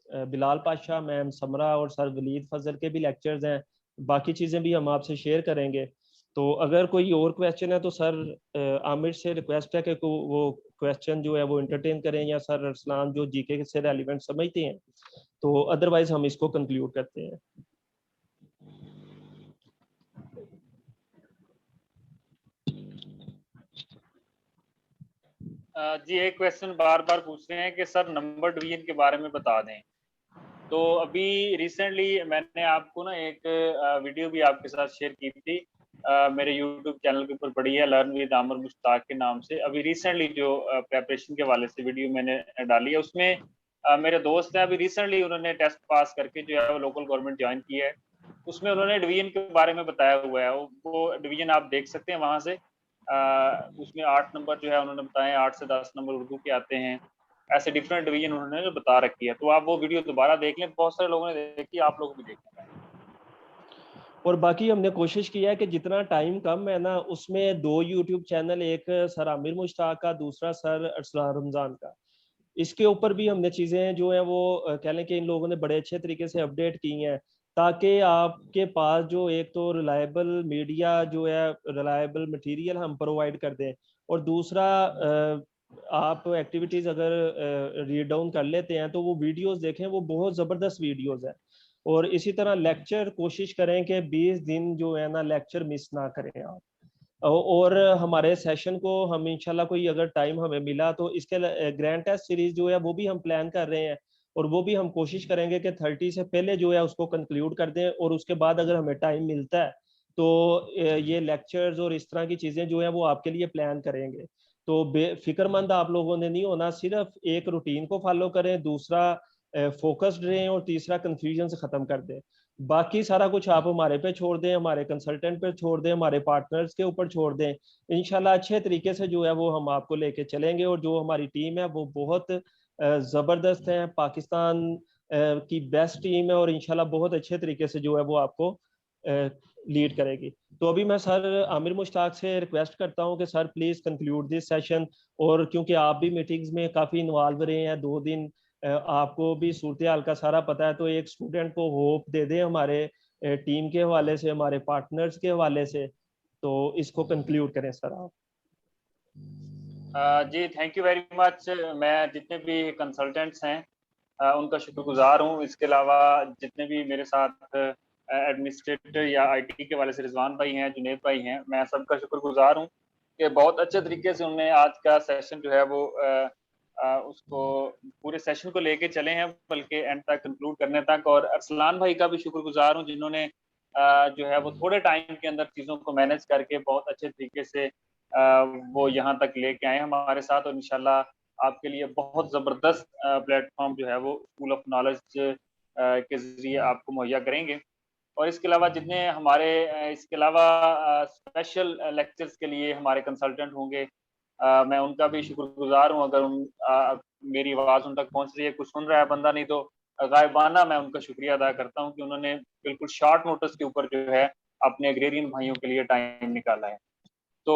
बिलाल पाशा, मैम समरा और सर वलीद फजल के भी लेक्चर्स हैं, बाकी चीज़ें भी हम आपसे शेयर करेंगे। तो अगर कोई और क्वेश्चन है तो सर आमिर से रिक्वेस्ट है कि वो क्वेश्चन जो है वो एंटरटेन करें, या सर अरसलान जो जीके से रेलिवेंट समझते हैं, तो अदरवाइज हम इसको कंक्लूड करते हैं। जी एक क्वेश्चन बार बार पूछ रहे हैं कि सर नंबर डिवीजन के बारे में बता दें। तो अभी रिसेंटली मैंने आपको ना एक वीडियो भी आपके साथ शेयर की थी, मेरे यूट्यूब चैनल के ऊपर पड़ी है, लर्न विद आमिर मुश्ताक के नाम से। अभी रिसेंटली जो प्रेपरेशन के हवाले से वीडियो मैंने डाली है, उसमें मेरे दोस्त हैं, अभी रिसेंटली उन्होंने टेस्ट पास करके जो है वो लोकल गवर्नमेंट ज्वाइन की है। उसमें उन्होंने डिवीजन के बारे में बताया हुआ है, वो डिवीजन आप देख सकते हैं वहाँ से। उसमें 8 नंबर जो है उन्होंने बताए, 8 से 10 नंबर उर्दू के आते हैं। ऐसे डिफरेंट डिवीजन उन्होंने बता रखी है, तो आप वो वीडियो दोबारा देख लें, बहुत सारे लोगों ने देखी, आप लोग भी देखना। और बाकी हमने कोशिश की है कि जितना टाइम कम है ना, उसमें 2 यूट्यूब चैनल, एक सर आमिर मुश्ताक का, दूसरा सर अरसलान रमजान का, इसके ऊपर भी हमने चीज़ें जो है वो कह लें कि इन लोगों ने बड़े अच्छे तरीके से अपडेट की हैं, ताकि आपके पास जो एक तो रिलायबल मीडिया जो है, रिलायबल मटेरियल हम प्रोवाइड कर दें, और दूसरा आप एक्टिविटीज़ अगर रीड डाउन कर लेते हैं तो वो वीडियोस देखें, वो बहुत ज़बरदस्त वीडियोस हैं। और इसी तरह लेक्चर कोशिश करें कि 20 दिन जो है ना लेक्चर मिस ना करें आप। और हमारे सेशन को हम इंशाल्लाह कोई अगर टाइम हमें मिला तो इसके ग्रैंड टेस्ट सीरीज जो है वो भी हम प्लान कर रहे हैं, और वो भी हम कोशिश करेंगे कि 30 से पहले जो है उसको कंक्लूड कर दें, और उसके बाद अगर हमें टाइम मिलता है तो ये लेक्चर्स और इस तरह की चीज़ें जो है वो आपके लिए प्लान करेंगे। तो बेफिक्रमंद आप लोगों ने नहीं होना, सिर्फ एक रूटीन को फॉलो करें, दूसरा फोकस्ड रहें, और तीसरा कंफ्यूजन से ख़त्म कर दें। बाकी सारा कुछ आप हमारे पे छोड़ दें, हमारे कंसल्टेंट पे छोड़ दें, हमारे पार्टनर्स के ऊपर छोड़ दें। इंशाल्लाह अच्छे तरीके से जो है वो हम आपको लेके चलेंगे, और जो हमारी टीम है वो बहुत ज़बरदस्त है, पाकिस्तान की बेस्ट टीम है, और इंशाल्लाह बहुत अच्छे तरीके से जो है वो आपको लीड करेगी। तो अभी मैं सर आमिर मुश्ताक से रिक्वेस्ट करता हूँ कि sir please conclude this session, और क्योंकि आप भी मीटिंग्स में काफ़ी इन्वॉल्व रहे हैं 2 दिन, आपको भी सूरत हाल का सारा पता है, तो एक स्टूडेंट को होप दे दें हमारे टीम के हवाले से, हमारे पार्टनर्स के हवाले से, तो इसको कंक्लूड करें सर आप। जी थैंक यू वेरी मच। मैं जितने भी कंसल्टेंट्स हैं उनका शुक्रगुजार हूँ। इसके अलावा जितने भी मेरे साथ एडमिनिस्ट्रेटर या आईटी के वाले से रिजवान भाई हैं, जुनेद भाई हैं, मैं सबका शुक्रगुजार हूँ कि बहुत अच्छे तरीके से उन्होंने आज का सेशन जो है वो उसको पूरे सेशन को लेके चले हैं, बल्कि एंड तक कंक्लूड करने तक। और अरसलान भाई का भी शुक्रगुजार हूँ, जिन्होंने जो है वो थोड़े टाइम के अंदर चीज़ों को मैनेज करके बहुत अच्छे तरीके से वो यहाँ तक लेके आए हमारे साथ, और इंशाल्लाह आपके लिए बहुत ज़बरदस्त प्लेटफॉर्म जो है वो स्कूल ऑफ नॉलेज के ज़रिए आपको मुहैया करेंगे। और इसके अलावा जितने हमारे इसके अलावा स्पेशल लेक्चर्स के लिए हमारे कंसल्टेंट होंगे, मैं उनका भी शुक्रगुजार हूँ। अगर मेरी आवाज़ उन तक पहुँच रही है, कुछ सुन रहा है बंदा, नहीं तो गायबाना मैं उनका शुक्रिया अदा करता हूँ कि उन्होंने बिल्कुल शॉर्ट नोटिस के ऊपर जो है अपने एग्रेरियन भाइयों के लिए टाइम निकाला है। तो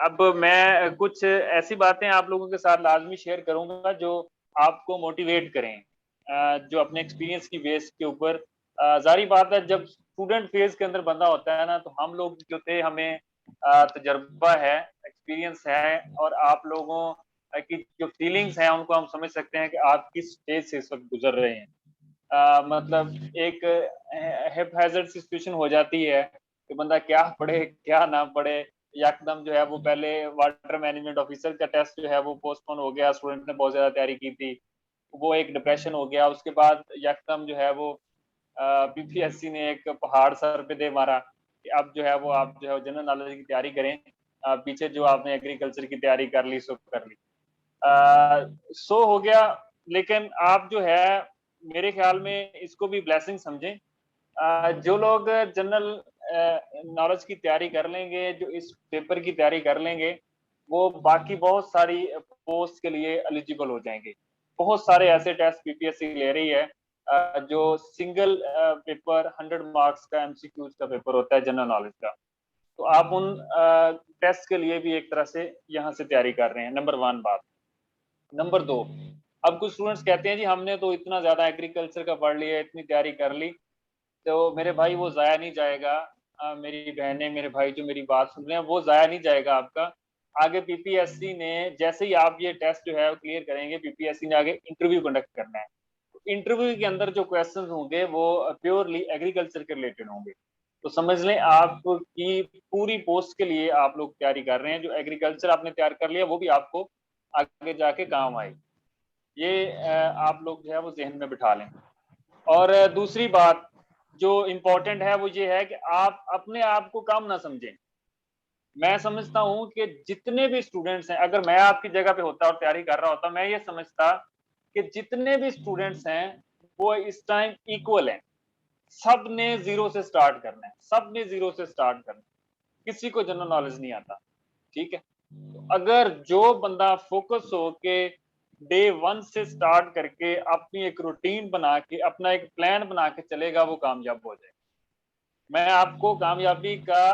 अब मैं कुछ ऐसी बातें आप लोगों के साथ लाजमी शेयर करूंगा जो आपको मोटिवेट करें, जो अपने एक्सपीरियंस की बेस के ऊपर। जारी बात है, जब स्टूडेंट फेज के अंदर बंदा होता है ना, तो हम लोग जो थे, हमें तजर्बा है, एक्सपीरियंस है, और आप लोगों की जो फीलिंग्स हैं उनको हम समझ सकते हैं कि आप किस स्टेज से इस वक्त गुजर रहे हैं। मतलब एक हैज़ार्ड सिचुएशन हो जाती है कि बंदा क्या पढ़े क्या ना पढ़े। यकदम जो है वो पहले वाटर मैनेजमेंट ऑफिसर का टेस्ट जो है वो पोस्टपोन हो गया, स्टूडेंट ने बहुत ज्यादा तैयारी की थी, वो एक डिप्रेशन हो गया। उसके बाद यकदम जो है वो बीपीएससी ने एक पहाड़ सर पे दे मारा कि अब जो है वो आप जो है जनरल नॉलेज की तैयारी करें, पीछे जो आपने एग्रीकल्चर की तैयारी कर ली सो कर ली, सो हो गया। लेकिन आप जो है मेरे ख्याल में इसको भी ब्लेसिंग समझें। जो लोग जनरल नॉलेज की तैयारी कर लेंगे, जो इस पेपर की तैयारी कर लेंगे, वो बाकी बहुत सारी पोस्ट के लिए एलिजिबल हो जाएंगे। बहुत सारे ऐसे टेस्ट बीपीएससी ले रही है जो सिंगल पेपर 100 मार्क्स का एमसीक्यूज का पेपर होता है जनरल नॉलेज का। तो आप उन टेस्ट के लिए भी एक तरह से यहाँ से तैयारी कर रहे हैं, नंबर 1 बात। नंबर 2, अब कुछ स्टूडेंट्स कहते हैं जी हमने तो इतना ज्यादा एग्रीकल्चर का पढ़ लिया, इतनी तैयारी कर ली, तो मेरे भाई वो ज़ाया नहीं जाएगा। मेरी बहनें, मेरे भाई जो मेरी बात सुन रहे हैं, वो ज़ाया नहीं जाएगा आपका। आगे पीपीएससी ने जैसे ही आप ये टेस्ट जो है वो क्लियर करेंगे, पीपीएससी ने आगे इंटरव्यू कंडक्ट करना है। इंटरव्यू के अंदर जो क्वेश्चंस होंगे वो प्योरली एग्रीकल्चर के रिलेटेड होंगे। तो समझ लें आपकी पूरी पोस्ट के लिए आप लोग तैयारी कर रहे हैं। जो एग्रीकल्चर आपने तैयार कर लिया वो भी आपको आगे जाके काम आए। ये आप लोग जो है वो ज़हन में बिठा लें। और दूसरी बात जो इम्पोर्टेंट है वो ये है कि आप अपने आप को कम ना समझें। मैं समझता हूँ कि जितने भी स्टूडेंट्स हैं, अगर मैं आपकी जगह पे होता और तैयारी कर रहा होता, मैं ये समझता कि जितने भी स्टूडेंट्स हैं, वो इस टाइम इक्वल हैं। सब ने ज़ीरो से स्टार्ट करना है, सब ने ज़ीरो से स्टार्ट करना है। किसी को जनरल नॉलेज नहीं आता, ठीक है? तो अगर जो बंदा फोकस हो के डे 1 से स्टार्ट करके अपनी एक रूटीन बना के, अपना एक प्लान बना के चलेगा, वो कामयाब हो जाएगा। मैं आपको कामयाबी का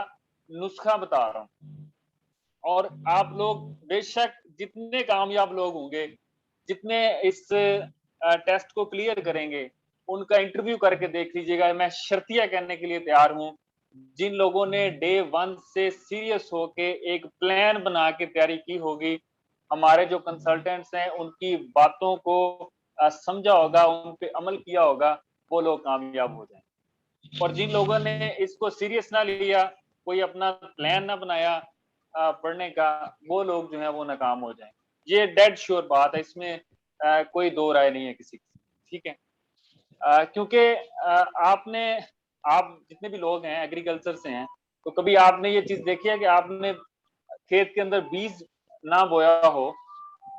नुस्खा बता रहा हूँ। और आप लोग बेशक जितने कामयाब लोग होंगे, जितने इस टेस्ट को क्लियर करेंगे, उनका इंटरव्यू करके देख लीजिएगा। मैं शर्तिया कहने के लिए तैयार हूँ, जिन लोगों ने डे 1 से सीरियस होके एक प्लान बना के तैयारी की होगी, हमारे जो कंसल्टेंट्स हैं उनकी बातों को समझा होगा, उन पे अमल किया होगा, वो लोग कामयाब हो जाएंगे। और जिन लोगों ने इसको सीरियस ना लिया, कोई अपना प्लान ना बनाया पढ़ने का, वो लोग जो है वो नाकाम हो जाएंगे। ये डेड श्योर बात है, इसमें कोई दो राय नहीं है किसी की, ठीक है? क्योंकि आप जितने भी लोग हैं एग्रीकल्चर से हैं, तो कभी आपने ये चीज देखी है कि आपने खेत के अंदर बीज ना बोया हो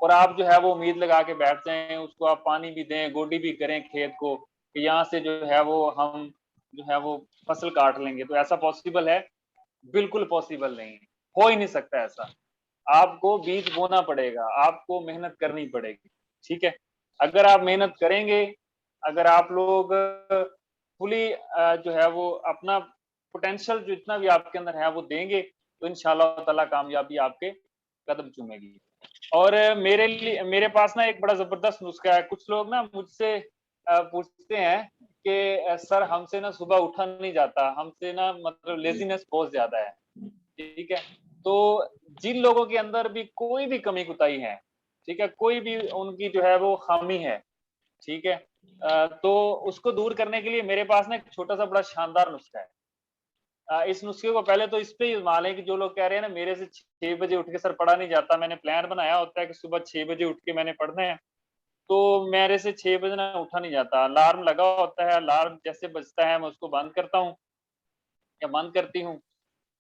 और आप जो है वो उम्मीद लगा के बैठ जाएं, उसको आप पानी भी दें, गोडी भी करें खेत को कि यहाँ से जो है वो हम जो है वो फसल काट लेंगे? तो ऐसा पॉसिबल है? बिल्कुल पॉसिबल नहीं है, हो ही नहीं सकता ऐसा। आपको बीज बोना पड़ेगा, आपको मेहनत करनी पड़ेगी, ठीक है? अगर आप मेहनत करेंगे, अगर आप लोग फुली जो है वो अपना पोटेंशियल जितना भी आपके अंदर है वो देंगे, तो इंशाल्लाह ताला कामयाबी आपके कदम चूमेगी। और मेरे पास ना एक बड़ा जबरदस्त नुस्खा है। कुछ लोग ना मुझसे पूछते हैं कि सर हमसे ना सुबह उठा नहीं जाता, हमसे ना मतलब लेजीनेस बहुत ज्यादा है, ठीक है? तो जिन लोगों के अंदर भी कोई भी कमी कुताही है, ठीक है, कोई भी उनकी जो है वो खामी है, ठीक है, तो उसको दूर करने के लिए मेरे पास ना एक छोटा सा बड़ा शानदार नुस्खा है। इस नुस्खे को पहले तो इस पे इस्तेमाल है कि जो लोग कह रहे हैं ना मेरे से 6 बजे उठ के सर पढ़ा नहीं जाता, मैंने प्लान बनाया होता है कि सुबह 6 बजे उठ के मैंने पढ़ना है, तो मेरे से 6 बजे ना उठा नहीं जाता। अलार्म लगा होता है, अलार्म जैसे बजता है मैं उसको बंद करता हूँ या बंद करती हूँ,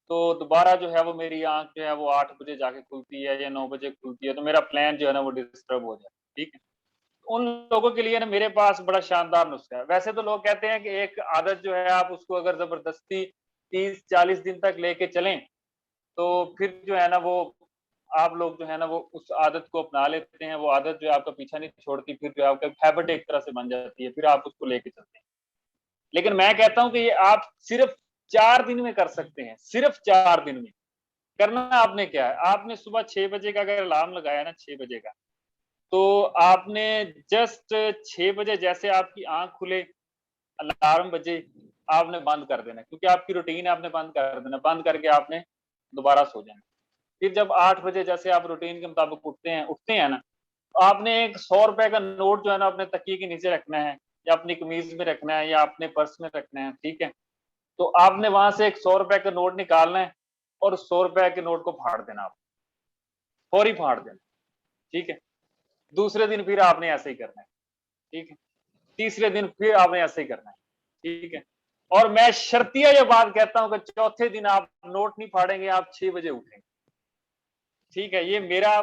तो दोबारा जो है वो मेरी आँख जो है वो 8 बजे जाके खुलती है या 9 बजे खुलती है, तो मेरा प्लान जो है ना वो डिस्टर्ब हो जाता है, ठीक है? उन लोगों के लिए ना मेरे पास बड़ा शानदार नुस्खा है। वैसे तो लोग कहते हैं कि एक आदत जो है आप उसको अगर ज़बरदस्ती 30-40 दिन तक लेके चलें, तो फिर जो है ना वो आप लोग जो है ना वो उस आदत को अपना लेते हैं, वो आदत जो है आपका पीछा नहीं छोड़ती, फिर जो है आपका हैबिट एक तरह से बन जाती है, फिर आप उसको लेके चलते हैं। लेकिन मैं कहता हूँ कि ये आप सिर्फ 4 दिन में कर सकते हैं, सिर्फ 4 दिन में। करना आपने क्या है, आपने सुबह 6 बजे का अगर अलार्म लगाया ना 6 बजे का, तो आपने जस्ट 6 बजे जैसे आपकी आँख खुले, अलार्म बजे, आपने बंद कर देना, क्योंकि आपकी रूटीन है, आपने बंद कर देना, बंद करके आपने दोबारा सो जाना। फिर जब 8 बजे जैसे आप रूटीन के मुताबिक उठते हैं ना, तो आपने एक 100 रुपए का नोट जो है ना अपने तकिए के नीचे रखना है या अपनी कमीज में रखना है या अपने पर्स में रखना है, ठीक है? तो आपने वहां से एक 100 रुपए का नोट निकालना है और 100 रुपए के नोट को फाड़ देना, आप फौरी फाड़ देना, ठीक है? दूसरे दिन फिर आपने ऐसे ही करना है, ठीक है? तीसरे दिन फिर आपने ऐसे ही करना है, ठीक है? और मैं शर्तिया ये बात कहता हूँ कि चौथे दिन आप नोट नहीं फाड़ेंगे, आप 6 बजे उठेंगे, ठीक है? ये मेरा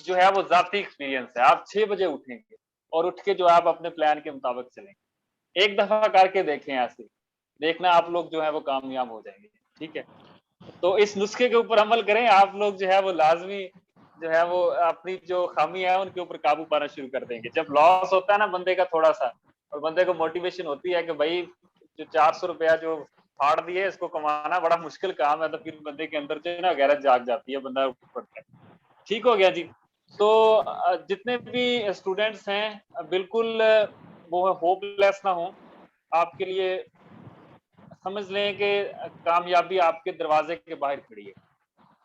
जो है वो ज़ाती एक्सपीरियंस है। आप 6 बजे उठेंगे और उठ के जो आप अपने प्लान के मुताबिक चलेंगे। एक दफ़ा करके देखें ऐसे, देखना आप लोग जो है वो कामयाब हो जाएँगे, ठीक है? तो इस नुस्खे के ऊपर अमल करें, आप लोग जो है वो लाज़मी जो है वो अपनी जो खामी है उनके ऊपर काबू पाना शुरू कर देंगे। जब लॉस होता है ना बंदे का थोड़ा-सा और बंदे को मोटिवेशन होती है कि भाई जो 400 रुपया जो फाड़ दिए इसको कमाना बड़ा मुश्किल काम है, तो फिर बंदे के अंदर जो है ना गैरत जाग जाती है, बंदा उठ पड़ता है। ठीक हो गया जी। तो जितने भी स्टूडेंट्स हैं बिल्कुल वो होपलेस ना हो, आपके लिए समझ लें कि कामयाबी आपके दरवाजे के बाहर खड़ी है,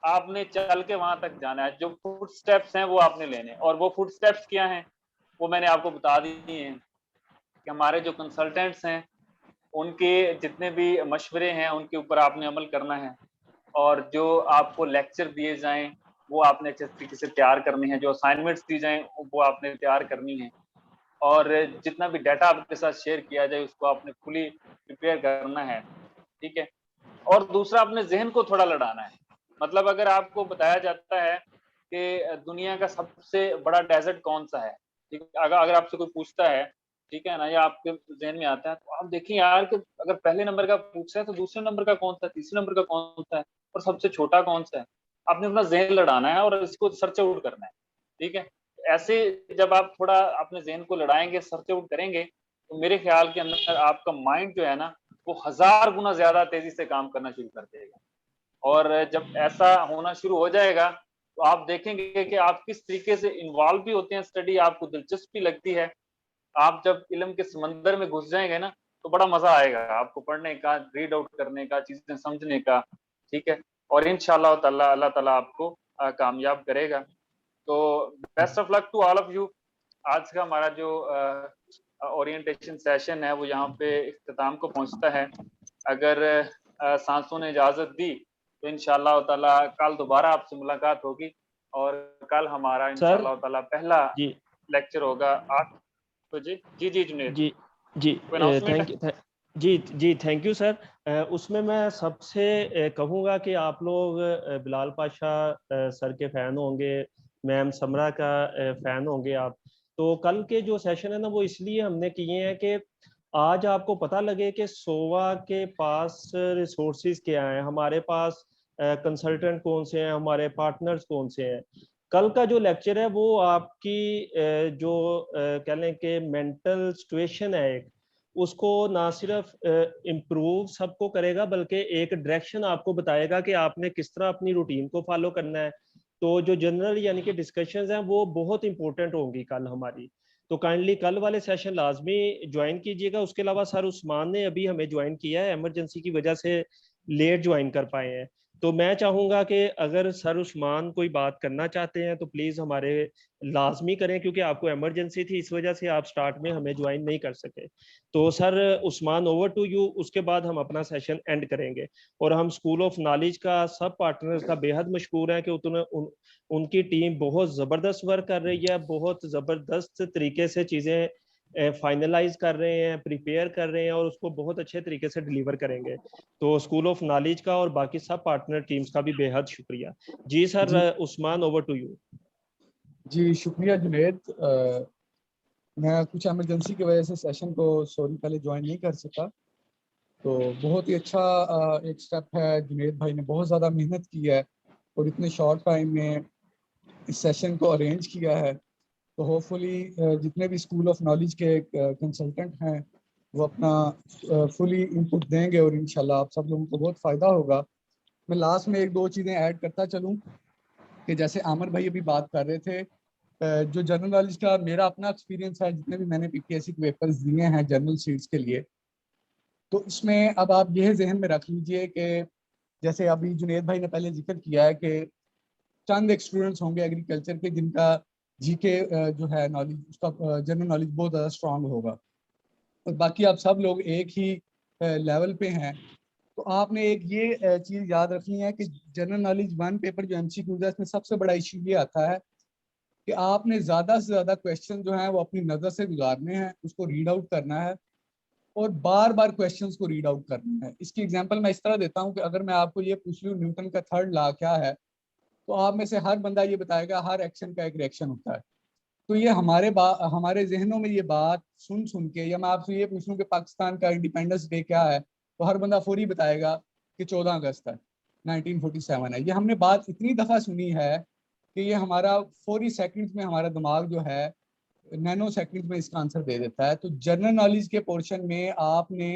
आपने चल के वहां तक जाना है। जो फुट स्टेप्स हैं वो आपने लेने हैं, और वो फुट स्टेप्स क्या हैं वो मैंने आपको बता दिए हैं कि हमारे जो कंसल्टेंट्स हैं उनके जितने भी मशवरे हैं उनके ऊपर आपने अमल करना है, और जो आपको लेक्चर दिए जाएं वो आपने अच्छे तरीके से तैयार करनी है, जो असाइनमेंट्स दी जाएं वो आपने तैयार करनी है, और जितना भी डाटा आपके साथ शेयर किया जाए उसको आपने फुली प्रिपेयर करना है, ठीक है। और दूसरा अपने जहन को थोड़ा लड़ाना है। मतलब अगर आपको बताया जाता है कि दुनिया का सबसे बड़ा डेजर्ट कौन सा है, ठीक है, अगर आपसे कोई पूछता है, ठीक है ना, या आपके जहन में आता है, तो आप देखिए यार कि अगर पहले नंबर का पूछा है तो दूसरे नंबर का कौन सा है, तीसरे नंबर का कौन सा है, और सबसे छोटा कौन सा है। आपने अपना जहन लड़ाना है और इसको सर्च आउट करना है, ठीक है। ऐसे जब आप थोड़ा अपने जहन को लड़ाएंगे, सर्च आउट करेंगे, तो मेरे ख्याल के अंदर आपका माइंड जो है ना वो 1000 गुना ज्यादा तेजी से काम करना शुरू कर देगा। और जब ऐसा होना शुरू हो जाएगा तो आप देखेंगे कि आप किस तरीके से इन्वॉल्व भी होते हैं स्टडी, आपको दिलचस्पी लगती है। आप जब इल्म के समंदर में घुस जाएंगे ना तो बड़ा मजा आएगा आपको पढ़ने का, रीड आउट करने का, चीजें समझने का, ठीक है। और इंशाल्लाह ताला अल्लाह ताला आपको कामयाब करेगा। तो best of luck to all of you. आज का हमारा जो ओरिएंटेशन सेशन है वो यहाँ पे इख्तिताम को पहुंचता है। अगर सांसों ने इजाजत दी तो इंशाल्लाह ताला कल दोबारा आपसे मुलाकात होगी, और कल हमारा सर इंशाल्लाह ताला पहला जी लेक्चर होगा 8 बजे। जी जी जुनेद, जी जी कोई अनाउंसमेंट है? थैंक यू जी जी थैंक यू सर। उसमें मैं सबसे कहूँगा कि आप लोग बिलाल पाशा सर के फ़ैन होंगे, मैम समरा का फ़ैन होंगे आप। तो कल के जो सेशन है ना वो इसलिए हमने किए हैं कि आज आपको पता लगे कि सोवा के पास रिसोर्सेज क्या हैं, हमारे पास कंसल्टेंट कौन से हैं, हमारे पार्टनर्स कौन से हैं। कल का जो लेक्चर है वो आपकी जो कह लें कि मेंटल सिचुएशन है एक, उसको ना सिर्फ इम्प्रूव सबको करेगा बल्कि एक डायरेक्शन आपको बताएगा कि आपने किस तरह अपनी रूटीन को फॉलो करना है। तो जो जनरल यानी कि डिस्कशंस हैं वो बहुत इंपॉर्टेंट होंगी कल हमारी। तो काइंडली कल वाले सेशन लाजमी ज्वाइन कीजिएगा। उसके अलावा सर उस्मान ने अभी हमें ज्वाइन किया है, इमरजेंसी की वजह से लेट ज्वाइन कर पाए हैं। तो मैं चाहूंगा कि अगर सर उस्मान कोई बात करना चाहते हैं तो प्लीज हमारे लाजमी करें, क्योंकि आपको इमरजेंसी थी इस वजह से आप स्टार्ट में हमें ज्वाइन नहीं कर सके। तो sir Usman over to you, उसके बाद हम अपना सेशन एंड करेंगे। और हम स्कूल ऑफ नॉलेज का सब पार्टनर्स का बेहद मशकूर है कि उनकी टीम बहुत ज़बरदस्त वर्क कर रही है, बहुत ज़बरदस्त तरीके से चीज़ें फाइनलाइज कर रहे हैं, प्रिपेयर कर रहे हैं और उसको बहुत अच्छे तरीके से डिलीवर करेंगे। तो स्कूल ऑफ नॉलेज का और बाकी सब पार्टनर टीम्स का भी बेहद शुक्रिया। जी sir, Usman over to you. जी शुक्रिया जुनेद। मैं कुछ एमरजेंसी की वजह से सेशन को सॉरी पहले ज्वाइन नहीं कर सका। तो बहुत ही अच्छा एक स्टेप है, जुनेद भाई ने बहुत ज़्यादा मेहनत की है और इतने शॉर्ट टाइम में इस सेशन को अरेंज किया है। तो होपफुली जितने भी स्कूल ऑफ नॉलेज के कंसल्टेंट हैं वो अपना फुली इनपुट देंगे और इंशाल्लाह आप सब लोगों को बहुत फ़ायदा होगा। मैं लास्ट में एक दो चीज़ें ऐड करता चलूँ कि जैसे आमिर भाई अभी बात कर रहे थे, जो जनरल नॉलेज का मेरा अपना एक्सपीरियंस है, जितने भी मैंने पीपीएससी के पेपर्स दिए हैं जनरल सीट्स के लिए, तो इसमें अब आप यह जहन में रख लीजिए कि जैसे अभी जुनेद भाई ने पहले जिक्र किया है कि चंद एक स्टूडेंट्स होंगे एग्रीकल्चर के जिनका जीके जो है नॉलेज, उसका जनरल नॉलेज बहुत ज़्यादा स्ट्रांग होगा और बाकी आप सब लोग एक ही लेवल पे हैं। तो आपने एक ये चीज़ याद रखनी है कि जनरल नॉलेज वन पेपर जो एमसीक्यूज है इसमें सबसे बड़ा इशू ये आता है कि आपने ज़्यादा से ज़्यादा क्वेश्चन जो है वो अपनी नज़र से गुजारने हैं, उसको रीड आउट करना है और बार बार क्वेश्चंस को रीड आउट करना है। इसकी एग्जांपल मैं इस तरह देता हूं कि अगर मैं आपको ये पूछ लूँ न्यूटन का थर्ड लॉ क्या है, तो आप में से हर बंदा ये बताएगा हर एक्शन का एक रिएक्शन होता है। तो ये हमारे जहनों में ये बात सुन सुन के, या मैं आपसे ये पूछ लूँ कि पाकिस्तान का इंडिपेंडेंस डे क्या है, तो हर बंदा फौरी बताएगा कि 14 अगस्त है, 1947 है। ये हमने बात इतनी दफ़ा सुनी है कि ये हमारा फौरी सेकंड्स में हमारा दिमाग जो है नैनो सेकंड में इसका आंसर दे देता है। तो जनरल नॉलेज के पोर्शन में आपने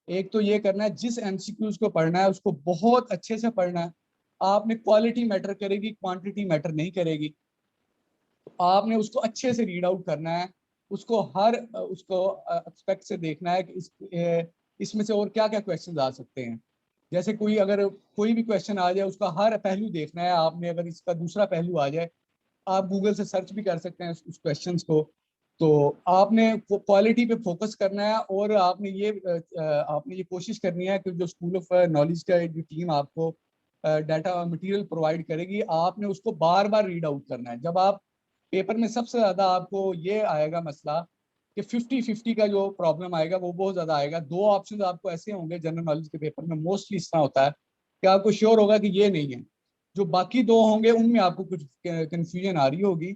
एक तो ये करना है, जिस एमसीक्यूज को पढ़ना है उसको बहुत अच्छे से पढ़ना है। आपने क्वालिटी मैटर करेगी, क्वांटिटी मैटर नहीं करेगी। तो आपने उसको अच्छे से रीड आउट करना है, उसको हर उसको एक्सपेक्ट से देखना है कि इसमें से और क्या क्या क्वेश्चन आ सकते हैं। जैसे अगर कोई भी क्वेश्चन आ जाए उसका हर पहलू देखना है आपने, अगर इसका दूसरा पहलू आ जाए आप गूगल से सर्च भी कर सकते हैं उस क्वेश्चन को। तो आपने क्वालिटी पे फोकस करना है और आपने ये कोशिश करनी है कि जो स्कूल ऑफ नॉलेज का जो टीम आपको डाटा मटेरियल प्रोवाइड करेगी आपने उसको बार बार रीड आउट करना है। जब आप पेपर में सबसे ज़्यादा आपको ये आएगा मसला कि 50-50 का जो प्रॉब्लम आएगा वो बहुत ज़्यादा आएगा। 2 ऑप्शन आपको ऐसे होंगे जनरल नॉलेज के पेपर में, मोस्टली इस तरह होता है कि आपको श्योर होगा कि ये नहीं है, जो बाकी 2 होंगे उनमें आपको कुछ कंफ्यूजन आ रही होगी।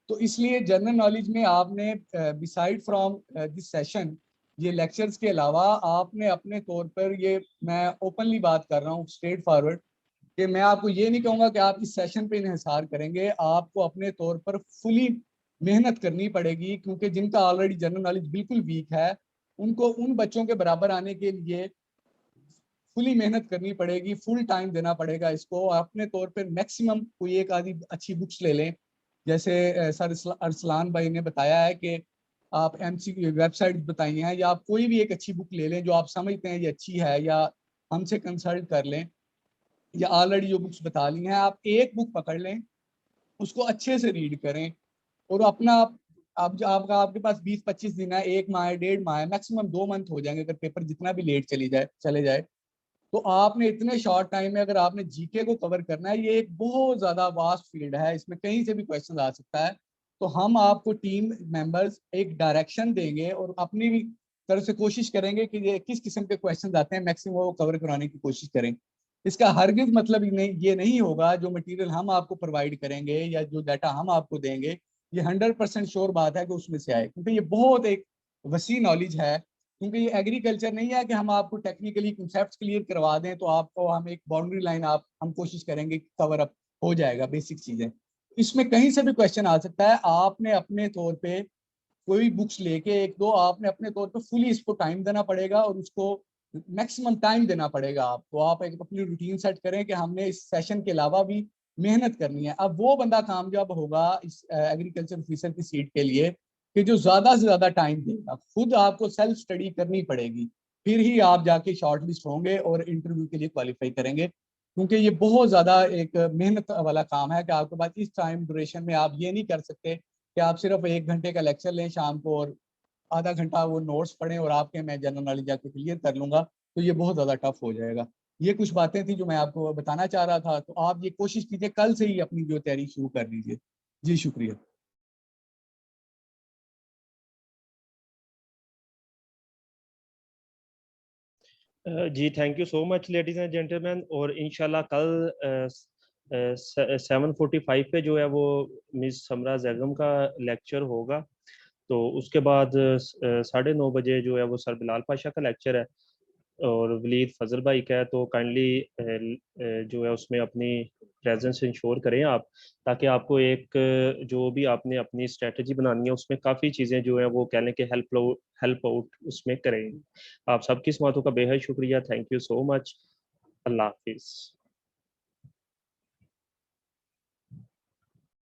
तो इसलिए जनरल नॉलेज में आपने बिसाइड फ्रॉम दिस सेशन, ये लेक्चर्स के अलावा आपने अपने तौर पर, ये मैं ओपनली बात कर रहा हूँ स्ट्रेट फॉरवर्ड, कि मैं आपको ये नहीं कहूँगा कि आप इस सेशन पे इन्हिसार करेंगे, आपको अपने तौर पर फुली मेहनत करनी पड़ेगी, क्योंकि जिनका ऑलरेडी जनरल नॉलेज बिल्कुल वीक है उनको उन बच्चों के बराबर आने के लिए फुली मेहनत करनी पड़ेगी, फुल टाइम देना पड़ेगा इसको। अपने तौर पर मैक्सिमम कोई एक आधी अच्छी बुक्स ले लें, जैसे सर अरसलान भाई ने बताया है कि आप MCQ वेबसाइट बताई हैं, या आप कोई भी एक अच्छी बुक ले लें जो आप समझते हैं ये अच्छी है, या हमसे कंसल्ट कर लें, या ऑलरेडी जो बुक्स बता ली हैं आप एक बुक पकड़ लें, उसको अच्छे से रीड करें और अपना आपके पास 20-25 दिन है, 1 माह है, 1.5 माह है, मैक्सिमम 2 मंथ हो जाएंगे अगर पेपर जितना भी लेट चले जाए। तो आपने इतने शॉर्ट टाइम में अगर आपने जीके को कवर करना है, ये एक बहुत ज्यादा वास्ट फील्ड है, इसमें कहीं से भी क्वेश्चन आ सकता है। तो हम आपको टीम मेंबर्स एक डायरेक्शन देंगे और अपनी भी तरफ से कोशिश करेंगे कि ये किस किस्म के क्वेश्चन आते हैं मैक्सिमम वो कवर कराने की कोशिश करें। इसका हरगिज मतलब ये नहीं होगा जो मटेरियल हम आपको प्रोवाइड करेंगे या जो डाटा हम आपको देंगे ये 100% श्योर बात है कि उसमें से आए, क्योंकि ये बहुत एक वसी नॉलेज है। क्योंकि ये एग्रीकल्चर नहीं है कि हम आपको टेक्निकली कंसेप्ट क्लियर करवा दें तो आपको हम एक बाउंड्री लाइन हम कोशिश करेंगे कवर अप हो जाएगा बेसिक चीजें। इसमें कहीं से भी क्वेश्चन आ सकता है। आपने अपने तौर पे कोई बुक्स लेके एक दो आपने अपने तौर पे फुली इसको टाइम देना पड़ेगा और उसको मैक्सिमम टाइम देना पड़ेगा आपको। आप एक अपनी रूटीन सेट करें कि हमने इस सेशन के अलावा भी मेहनत करनी है। अब वो बंदा कामयाब होगा इस एग्रीकल्चर ऑफिसर की सीट के लिए कि जो ज्यादा से ज्यादा टाइम देगा। खुद आपको सेल्फ स्टडी करनी पड़ेगी, फिर ही आप जाके शॉर्ट लिस्ट होंगे और इंटरव्यू के लिए क्वालिफाई करेंगे। क्योंकि ये बहुत ज्यादा एक मेहनत वाला काम है कि आपके पास इस टाइम ड्यूरेशन में आप ये नहीं कर सकते कि आप सिर्फ 1 घंटे का लेक्चर लें शाम को और आधा घंटा वो नोट्स पढ़ें और आपके मैं जनरल नॉलेज जाके क्लियर कर लूंगा, तो ये बहुत ज़्यादा टफ हो जाएगा। ये कुछ बातें थी जो मैं आपको बताना चाह रहा था। तो आप ये कोशिश कीजिए कल से ही अपनी जो तैयारी शुरू कर लीजिए। जी शुक्रिया। जी thank you so much ladies and gentleman. और इंशाल्लाह कल 7:45 पे जो है वो मिस समरा जैगम का लेक्चर होगा। तो उसके बाद 9:30 बजे जो है वो सर बिलाल पाशा का लेक्चर है और वलीद फजल भाई का है। तो काइंडली जो है उसमें अपनी प्रेजेंस इंश्योर करें आप, ताकि आपको एक जो भी आपने अपनी स्ट्रेटजी बनानी है उसमें काफ़ी चीज़ें जो है वो कह लें कि हेल्प आउट उसमें करेंगे। आप सबकी इस बातों का बेहद शुक्रिया। Thank you so much. Allah हाफिज़।